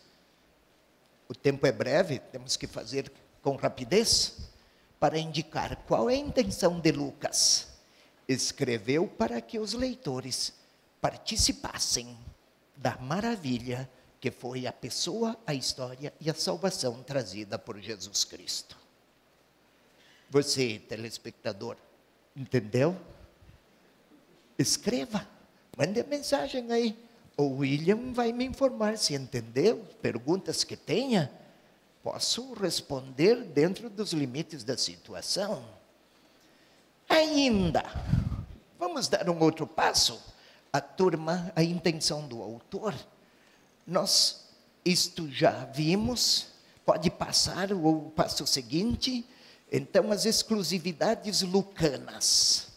O tempo é breve, temos que fazer com rapidez, para indicar qual é a intenção de Lucas. Escreveu para que os leitores participassem da maravilha que foi a pessoa, a história e a salvação trazida por Jesus Cristo. Você, telespectador, entendeu? Escreva, mande a mensagem aí. O William vai me informar se entendeu. Perguntas que tenha, posso responder dentro dos limites da situação. Ainda, vamos dar um outro passo. A turma, a intenção do autor, isto já vimos, pode passar o passo seguinte. Então, as exclusividades lucanas.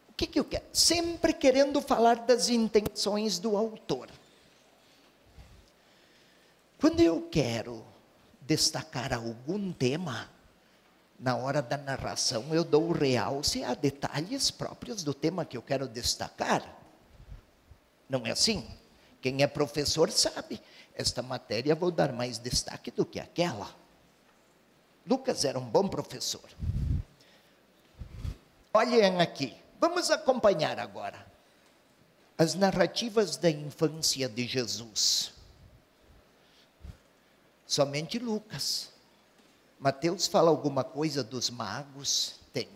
O que eu quero? Sempre querendo falar das intenções do autor. Quando eu quero destacar algum tema, na hora da narração eu dou realce a detalhes próprios do tema que eu quero destacar. Não é assim? Quem é professor sabe, esta matéria vou dar mais destaque do que aquela. Lucas era um bom professor. Olhem aqui, vamos acompanhar agora as narrativas da infância de Jesus. Somente Lucas. Mateus fala alguma coisa dos magos? Tem.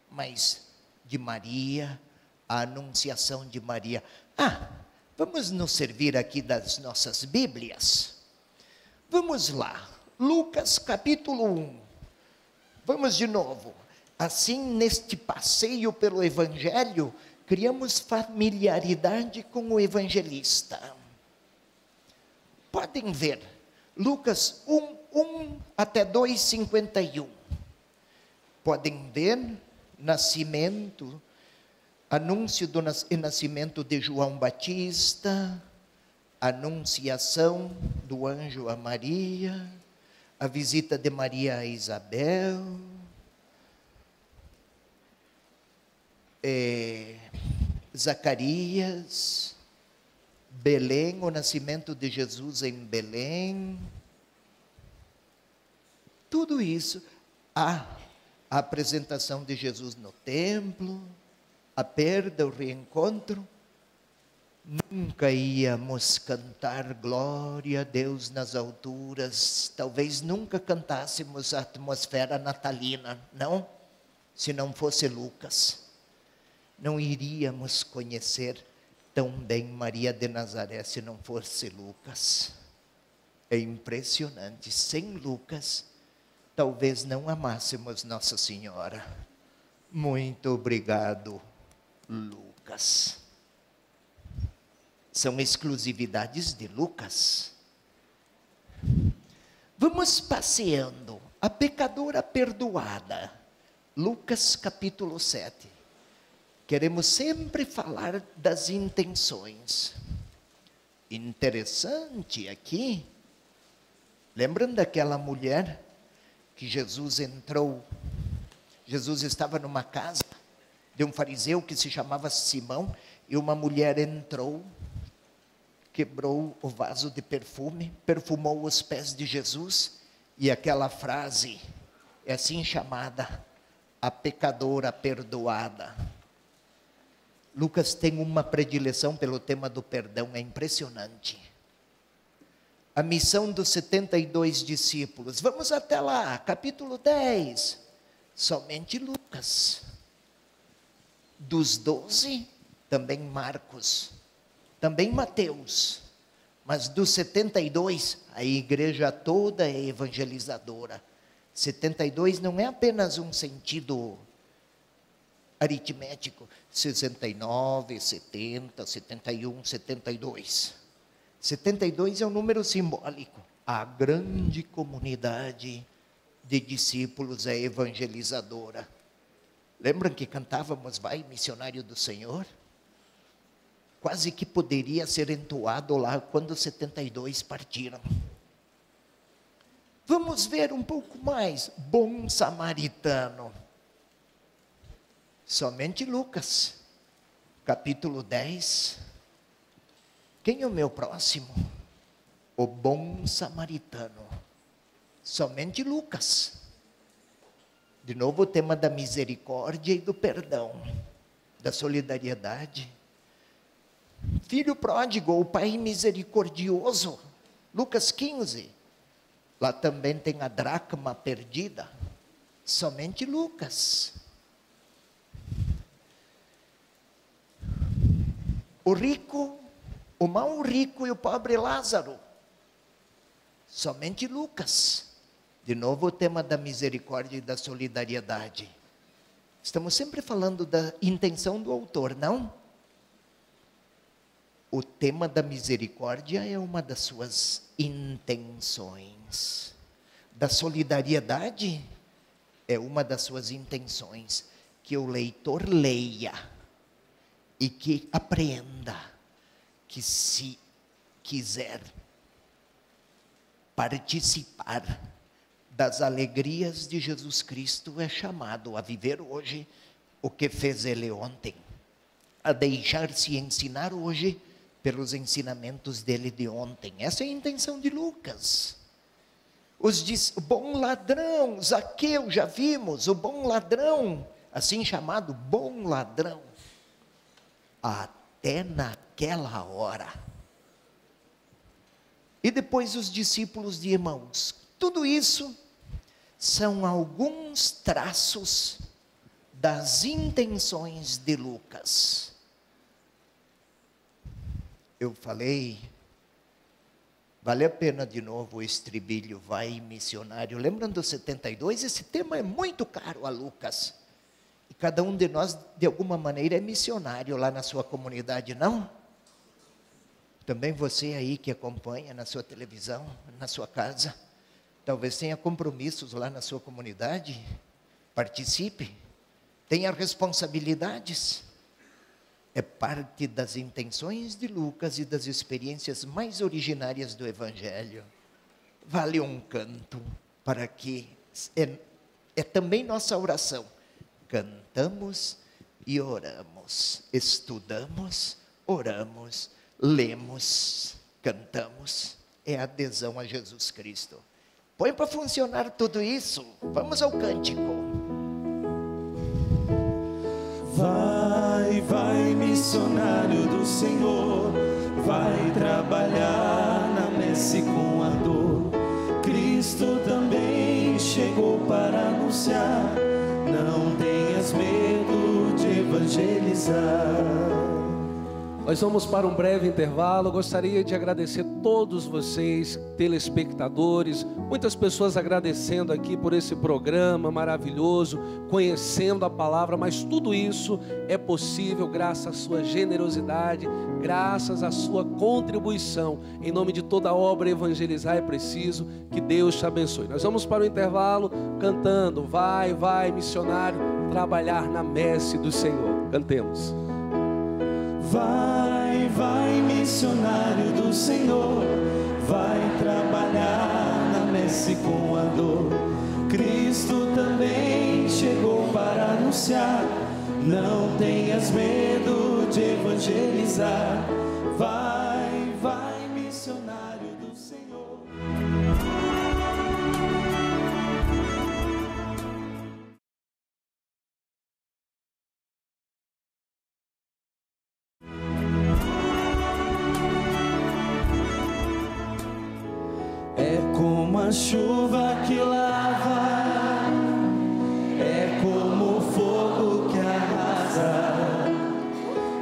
Mas de Maria, a anunciação de Maria. Vamos nos servir aqui das nossas Bíblias. Vamos lá. Lucas capítulo 1. Vamos de novo. Assim, neste passeio pelo Evangelho, criamos familiaridade com o evangelista. Podem ver, Lucas 1 até 2:51. Podem ver nascimento, anúncio do nascimento de João Batista, anunciação do anjo a Maria, a visita de Maria a Isabel, Zacarias, Belém, o nascimento de Jesus em Belém. Tudo isso, a apresentação de Jesus no templo, a perda, o reencontro. Nunca íamos cantar glória a Deus nas alturas, talvez nunca cantássemos a atmosfera natalina, não? Se não fosse Lucas. Não iríamos conhecer tão bem Maria de Nazaré se não fosse Lucas. É impressionante, sem Lucas, talvez não amássemos Nossa Senhora. Muito obrigado, Lucas. São exclusividades de Lucas. Vamos passeando. A pecadora perdoada. Lucas capítulo 7. Queremos sempre falar das intenções. Interessante aqui. Lembram daquela mulher que Jesus entrou? Jesus estava numa casa de um fariseu que se chamava Simão, e uma mulher entrou, quebrou o vaso de perfume, perfumou os pés de Jesus, e aquela frase é assim chamada, a pecadora perdoada. Lucas tem uma predileção pelo tema do perdão, é impressionante. A missão dos 72 discípulos, vamos até lá, capítulo 10, somente Lucas. Dos 12, também Marcos, também Mateus, mas dos 72, a igreja toda é evangelizadora. 72 não é apenas um sentido aritmético, 69, 70, 71, 72. 72 é um número simbólico. A grande comunidade de discípulos é evangelizadora. Lembram que cantávamos Vai, Missionário do Senhor? Quase que poderia ser entoado lá quando 72 partiram. Vamos ver um pouco mais. Bom Samaritano. Somente Lucas, capítulo 10. Quem é o meu próximo? O bom samaritano. Somente Lucas. De novo o tema da misericórdia e do perdão, da solidariedade. Filho pródigo, o pai misericordioso. Lucas 15. Lá também tem a dracma perdida. Somente Lucas. O rico, o mau rico e o pobre Lázaro. Somente Lucas. De novo o tema da misericórdia e da solidariedade. Estamos sempre falando da intenção do autor, não? O tema da misericórdia é uma das suas intenções. Da solidariedade é uma das suas intenções. Que o leitor leia e que aprenda que, se quiser participar das alegrias de Jesus Cristo, é chamado a viver hoje o que fez ele ontem, a deixar-se ensinar hoje pelos ensinamentos dele de ontem. Essa é a intenção de Lucas. O bom ladrão, Zaqueu, já vimos, o bom ladrão, assim chamado bom ladrão, até naquela hora. E depois os discípulos de Emaús. Tudo isso são alguns traços das intenções de Lucas. Eu falei, vale a pena de novo o estribilho, vai missionário. Lembram do 72? Esse tema é muito caro a Lucas. E cada um de nós, de alguma maneira, é missionário lá na sua comunidade, não? Também você aí que acompanha na sua televisão, na sua casa, talvez tenha compromissos lá na sua comunidade, participe, tenha responsabilidades. É parte das intenções de Lucas e das experiências mais originárias do Evangelho. Vale um canto para que, é também nossa oração. Cantamos e oramos, estudamos, oramos, lemos, cantamos. É adesão a Jesus Cristo. Põe para funcionar tudo isso. Vamos ao cântico. Vai, vai, missionário do Senhor, vai trabalhar na messe com ardor. Cristo também chegou para anunciar, não tenhas medo de evangelizar. Nós vamos para um breve intervalo. Gostaria de agradecer todos vocês, telespectadores, muitas pessoas agradecendo aqui por esse programa maravilhoso, conhecendo a palavra, mas tudo isso é possível graças à sua generosidade, graças à sua contribuição. Em nome de toda a obra Evangelizar é Preciso, que Deus te abençoe. Nós vamos para o intervalo cantando, vai, vai, missionário, trabalhar na messe do Senhor. Cantemos. Vai, vai, missionário do Senhor, vai trabalhar na messe com ardor. Cristo também chegou para anunciar, não tenhas medo de evangelizar. Vai, vai, missionário do Senhor. Como a chuva que lava, é como o fogo que arrasa.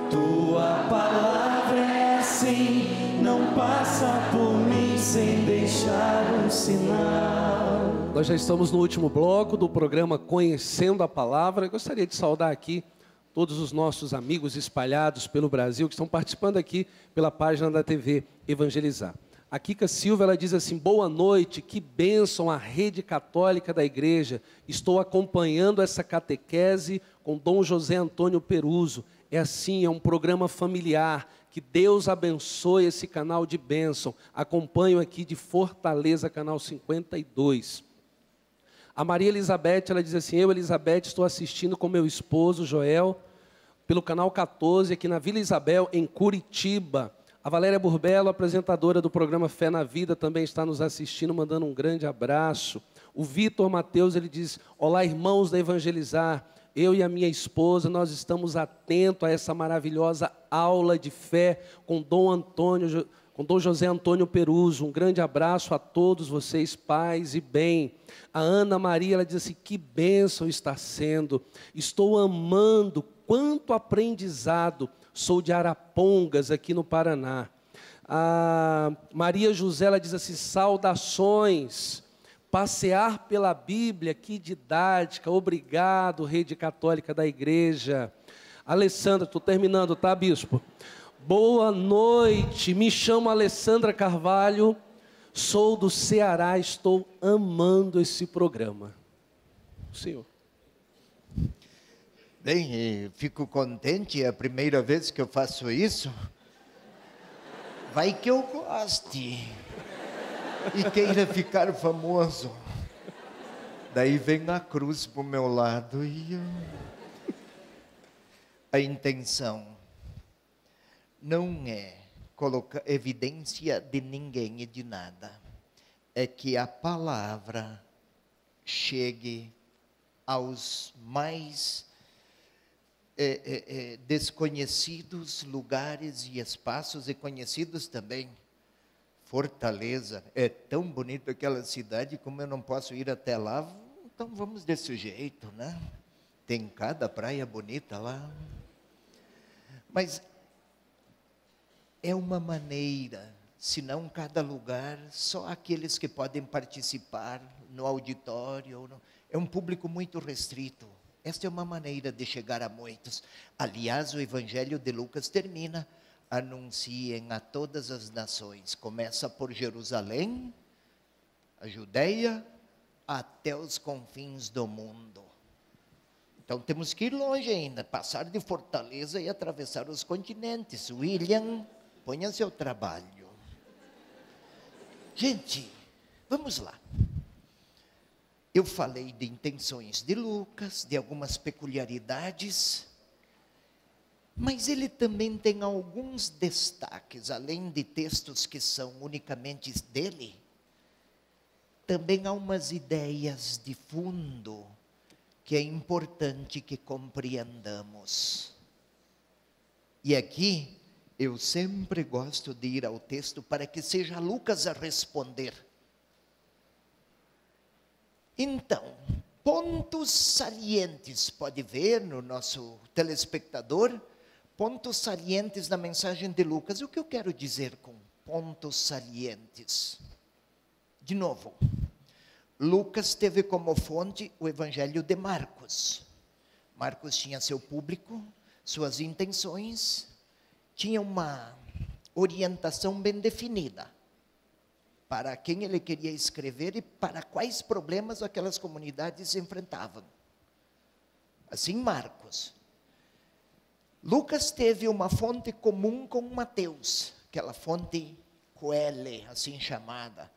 Tua palavra é assim, não passa por mim sem deixar um sinal. Nós já estamos no último bloco do programa Conhecendo a Palavra. Eu gostaria de saudar aqui todos os nossos amigos espalhados pelo Brasil que estão participando aqui pela página da TV Evangelizar. A Kika Silva, ela diz assim: boa noite, que bênção a rede católica da igreja. Estou acompanhando essa catequese com Dom José Antônio Peruso. É assim, é um programa familiar. Que Deus abençoe esse canal de bênção. Acompanho aqui de Fortaleza, canal 52. A Maria Elizabeth, ela diz assim: eu, Elizabeth, estou assistindo com meu esposo, Joel, pelo canal 14, aqui na Vila Isabel, em Curitiba. A Valéria Burbello, apresentadora do programa Fé na Vida, também está nos assistindo, mandando um grande abraço. O Vitor Mateus, ele diz: olá, irmãos da Evangelizar. Eu e a minha esposa, nós estamos atentos a essa maravilhosa aula de fé com Dom José Antônio Peruso. Um grande abraço a todos vocês, paz e bem. A Ana Maria, ela diz assim: que bênção está sendo. Estou amando, quanto aprendizado. Sou de Arapongas, aqui no Paraná. A Maria José, ela diz assim: saudações. Passear pela Bíblia, que didática, obrigado, Rede Católica da Igreja. Alessandra, estou terminando, tá, bispo? Boa noite, me chamo Alessandra Carvalho, sou do Ceará, estou amando esse programa. O senhor. Bem, fico contente, é a primeira vez que eu faço isso. Vai que eu goste e queira ficar famoso. Daí vem a cruz para o meu lado e a intenção não é colocar evidência de ninguém e de nada. É que a palavra chegue aos mais desconhecidos lugares e espaços, e conhecidos também. Fortaleza, é tão bonita aquela cidade, como eu não posso ir até lá, então vamos desse jeito, né? Tem cada praia bonita lá. Mas é uma maneira, se não cada lugar, só aqueles que podem participar no auditório, é um público muito restrito. Esta é uma maneira de chegar a muitos. Aliás, o Evangelho de Lucas termina: anunciem a todas as nações. Começa por Jerusalém, a Judeia, até os confins do mundo. Então temos que ir longe ainda, passar de Fortaleza e atravessar os continentes. William, ponha seu trabalho. Gente, vamos lá. Eu falei de intenções de Lucas, de algumas peculiaridades, mas ele também tem alguns destaques, além de textos que são unicamente dele, também há umas ideias de fundo que é importante que compreendamos. E aqui, eu sempre gosto de ir ao texto para que seja Lucas a responder. Então, pontos salientes, pode ver no nosso telespectador, pontos salientes da mensagem de Lucas. O que eu quero dizer com pontos salientes? De novo, Lucas teve como fonte o Evangelho de Marcos. Marcos tinha seu público, suas intenções, tinha uma orientação bem definida para quem ele queria escrever e para quais problemas aquelas comunidades enfrentavam. Assim, Marcos. Lucas teve uma fonte comum com Mateus, aquela fonte coele, assim chamada.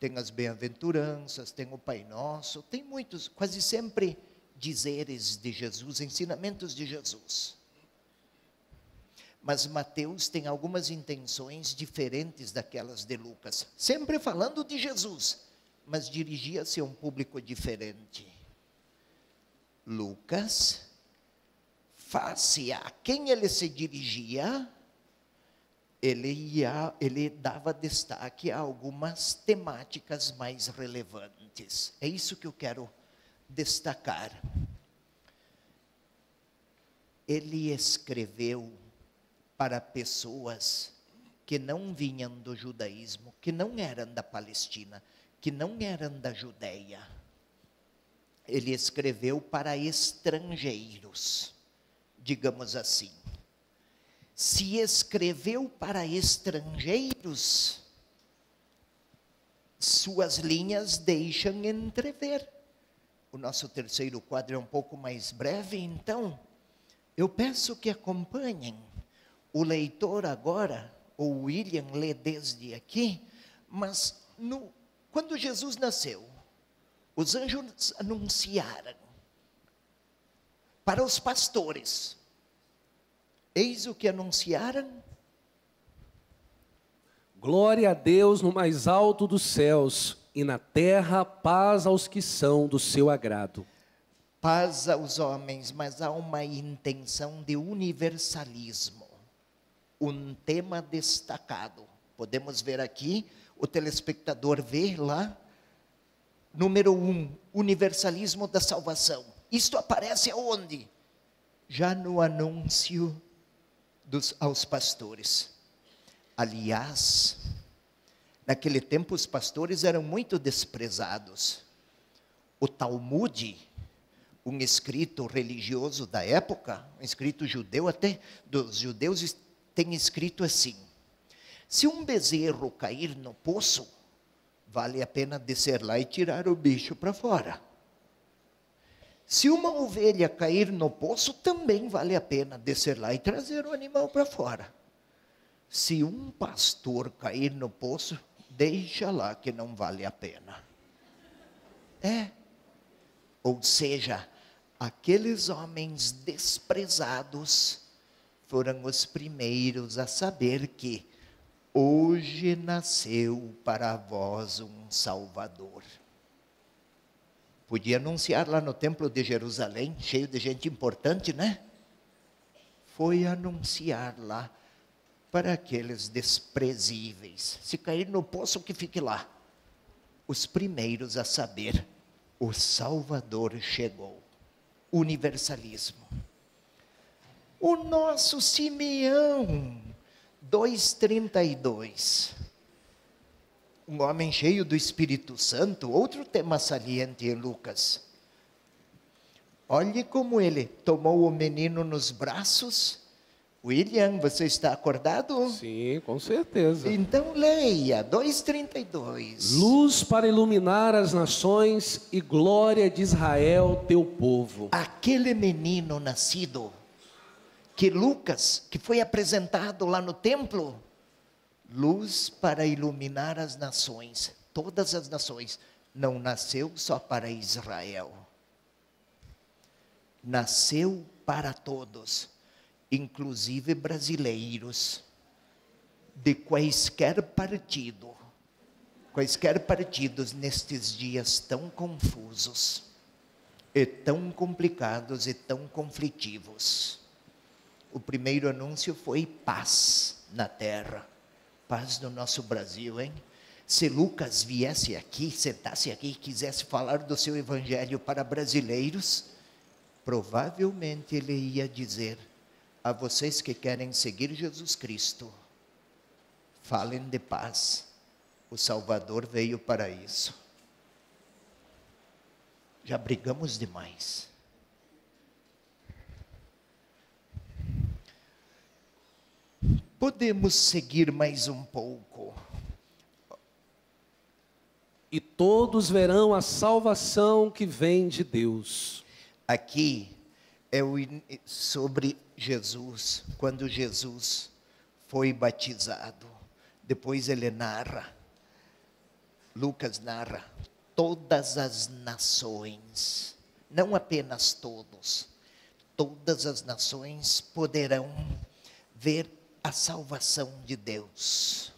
Tem as bem-aventuranças, tem o Pai Nosso, tem muitos, quase sempre dizeres de Jesus, ensinamentos de Jesus. Mas Mateus tem algumas intenções diferentes daquelas de Lucas, sempre falando de Jesus, mas dirigia-se a um público diferente. Lucas, face a quem ele se dirigia, ele dava destaque a algumas temáticas mais relevantes. É isso que eu quero destacar. Ele escreveu para pessoas que não vinham do judaísmo, que não eram da Palestina, que não eram da Judeia. Ele escreveu para estrangeiros, digamos assim. Se escreveu para estrangeiros, suas linhas deixam entrever. O nosso terceiro quadro é um pouco mais breve, então eu peço que acompanhem. O leitor agora, o William lê desde aqui, mas quando Jesus nasceu, os anjos anunciaram para os pastores. Eis o que anunciaram: Glória a Deus no mais alto dos céus, e na terra paz aos que são do seu agrado. Paz aos homens, mas há uma intenção de universalismo. Um tema destacado. Podemos ver aqui, o telespectador vê lá, número 1, universalismo da salvação. Isto aparece aonde? Já no anúncio aos pastores. Aliás, naquele tempo os pastores eram muito desprezados. O Talmud, um escrito religioso da época, um escrito judeu, até dos judeus, tem escrito assim: se um bezerro cair no poço, vale a pena descer lá e tirar o bicho para fora. Se uma ovelha cair no poço, também vale a pena descer lá e trazer o animal para fora. Se um pastor cair no poço, deixa lá que não vale a pena. Ou seja, aqueles homens desprezados foram os primeiros a saber que hoje nasceu para vós um Salvador. Podia anunciar lá no templo de Jerusalém, cheio de gente importante, né? Foi anunciar lá para aqueles desprezíveis. Se cair no poço, que fique lá. Os primeiros a saber, o Salvador chegou. Universalismo. O nosso Simeão, 2,32. Um homem cheio do Espírito Santo, outro tema saliente em Lucas. Olhe como ele tomou o menino nos braços. William, você está acordado? Sim, com certeza. Então leia, 2,32. Luz para iluminar as nações e glória de Israel, teu povo. Aquele menino nascido, que Lucas, que foi apresentado lá no templo, luz para iluminar as nações, todas as nações, não nasceu só para Israel, nasceu para todos, inclusive brasileiros, de quaisquer partidos nestes dias tão confusos, e tão complicados e tão conflitivos. O primeiro anúncio foi paz na terra. Paz no nosso Brasil, hein? Se Lucas viesse aqui, sentasse aqui e quisesse falar do seu evangelho para brasileiros, provavelmente ele ia dizer: a vocês que querem seguir Jesus Cristo, falem de paz. O Salvador veio para isso. Já brigamos demais. Podemos seguir mais um pouco. E todos verão a salvação que vem de Deus. Aqui é sobre Jesus, quando Jesus foi batizado. Depois ele narra, Lucas narra, todas as nações, não apenas todos, todas as nações poderão ver a salvação de Deus.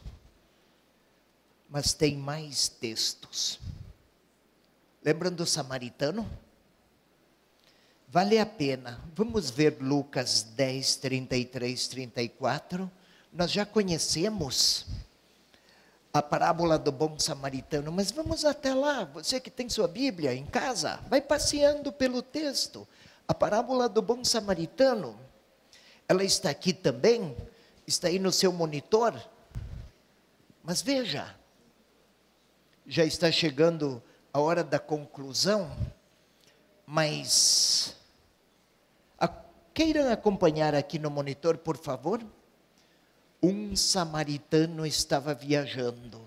Mas tem mais textos. Lembram do samaritano? Vale a pena. Vamos ver Lucas 10, 33, 34. Nós já conhecemos a parábola do bom samaritano, mas vamos até lá. Você que tem sua Bíblia em casa, vai passeando pelo texto. A parábola do bom samaritano, ela está aqui também, está aí no seu monitor. Mas veja, já está chegando a hora da conclusão, mas queiram acompanhar aqui no monitor, por favor? Um samaritano estava viajando,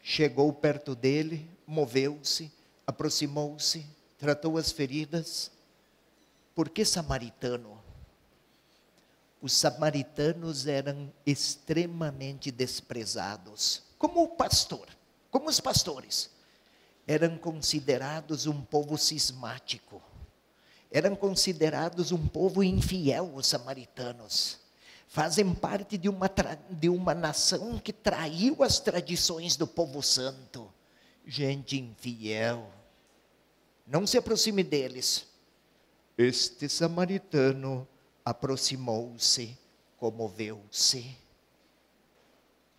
chegou perto dele, moveu-se, aproximou-se, tratou as feridas. Por que samaritano? Os samaritanos eram extremamente desprezados, como o pastor, como os pastores. Eram considerados um povo cismático, eram considerados um povo infiel, os samaritanos. fazem parte de uma nação que traiu as tradições do povo santo. Gente infiel. Não se aproxime deles. Este samaritano aproximou-se, comoveu-se.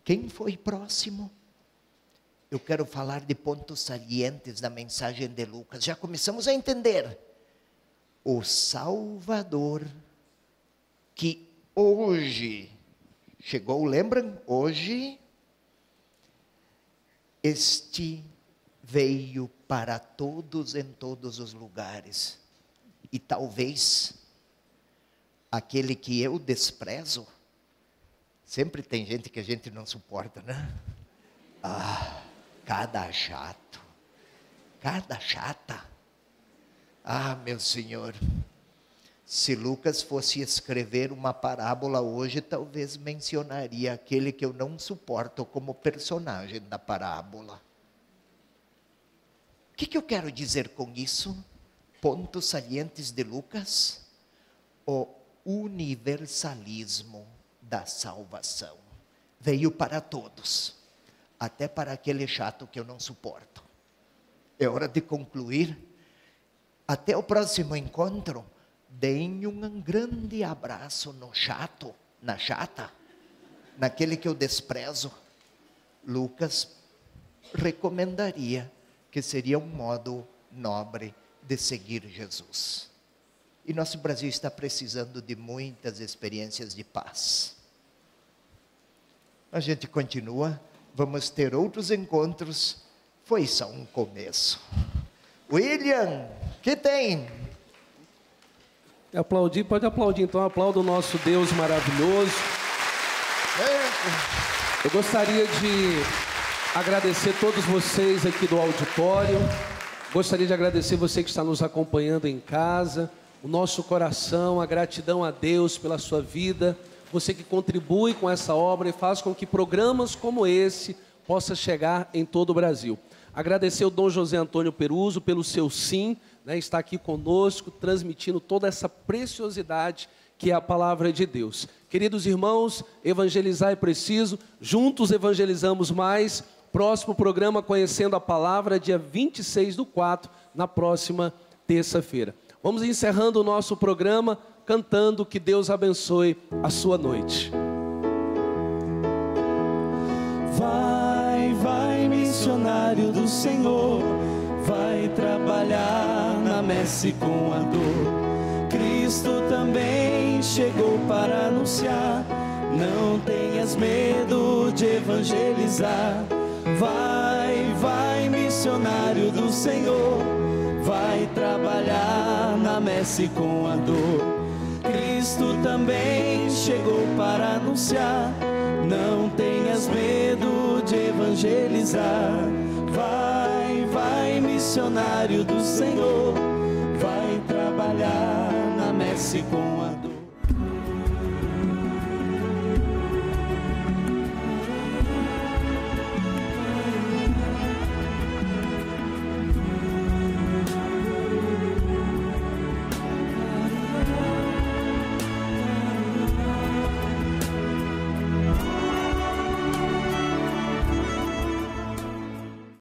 Quem foi próximo? Eu quero falar de pontos salientes da mensagem de Lucas. Já começamos a entender. O Salvador, que hoje chegou, lembram? Hoje, este veio para todos em todos os lugares. E talvez aquele que eu desprezo, sempre tem gente que a gente não suporta, né? Cada chato, cada chata. Meu Senhor, se Lucas fosse escrever uma parábola hoje, talvez mencionaria aquele que eu não suporto como personagem da parábola. O que eu quero dizer com isso? Pontos salientes de Lucas: o universalismo da salvação. Veio para todos, até para aquele chato que eu não suporto. É hora de concluir. Até o próximo encontro. Deem um grande abraço no chato, na chata, naquele que eu desprezo. Lucas recomendaria que seria um modo nobre de seguir Jesus. E nosso Brasil está precisando de muitas experiências de paz. A gente continua, vamos ter outros encontros. Foi só um começo. William, que tem? Aplaudir, pode aplaudir então, aplauda o nosso Deus maravilhoso. Eu gostaria de agradecer todos vocês aqui do auditório. Gostaria de agradecer você que está nos acompanhando em casa. O nosso coração, a gratidão a Deus pela sua vida. Você que contribui com essa obra e faz com que programas como esse possam chegar em todo o Brasil. Agradecer ao Dom José Antônio Peruso pelo seu sim, está aqui conosco, transmitindo toda essa preciosidade que é a palavra de Deus. Queridos irmãos, evangelizar é preciso, juntos evangelizamos mais. Próximo programa Conhecendo a Palavra, dia 26/4, na próxima terça-feira. Vamos encerrando o nosso programa, cantando. Que Deus abençoe a sua noite. Vai, missionário do Senhor, vai trabalhar na messe com a dor. Cristo também chegou para anunciar, não tenhas medo de evangelizar. Vai, missionário do Senhor, vai trabalhar na messe com a dor. Cristo também chegou para anunciar, não tenhas medo de evangelizar. Vai, missionário do Senhor, vai trabalhar na messe com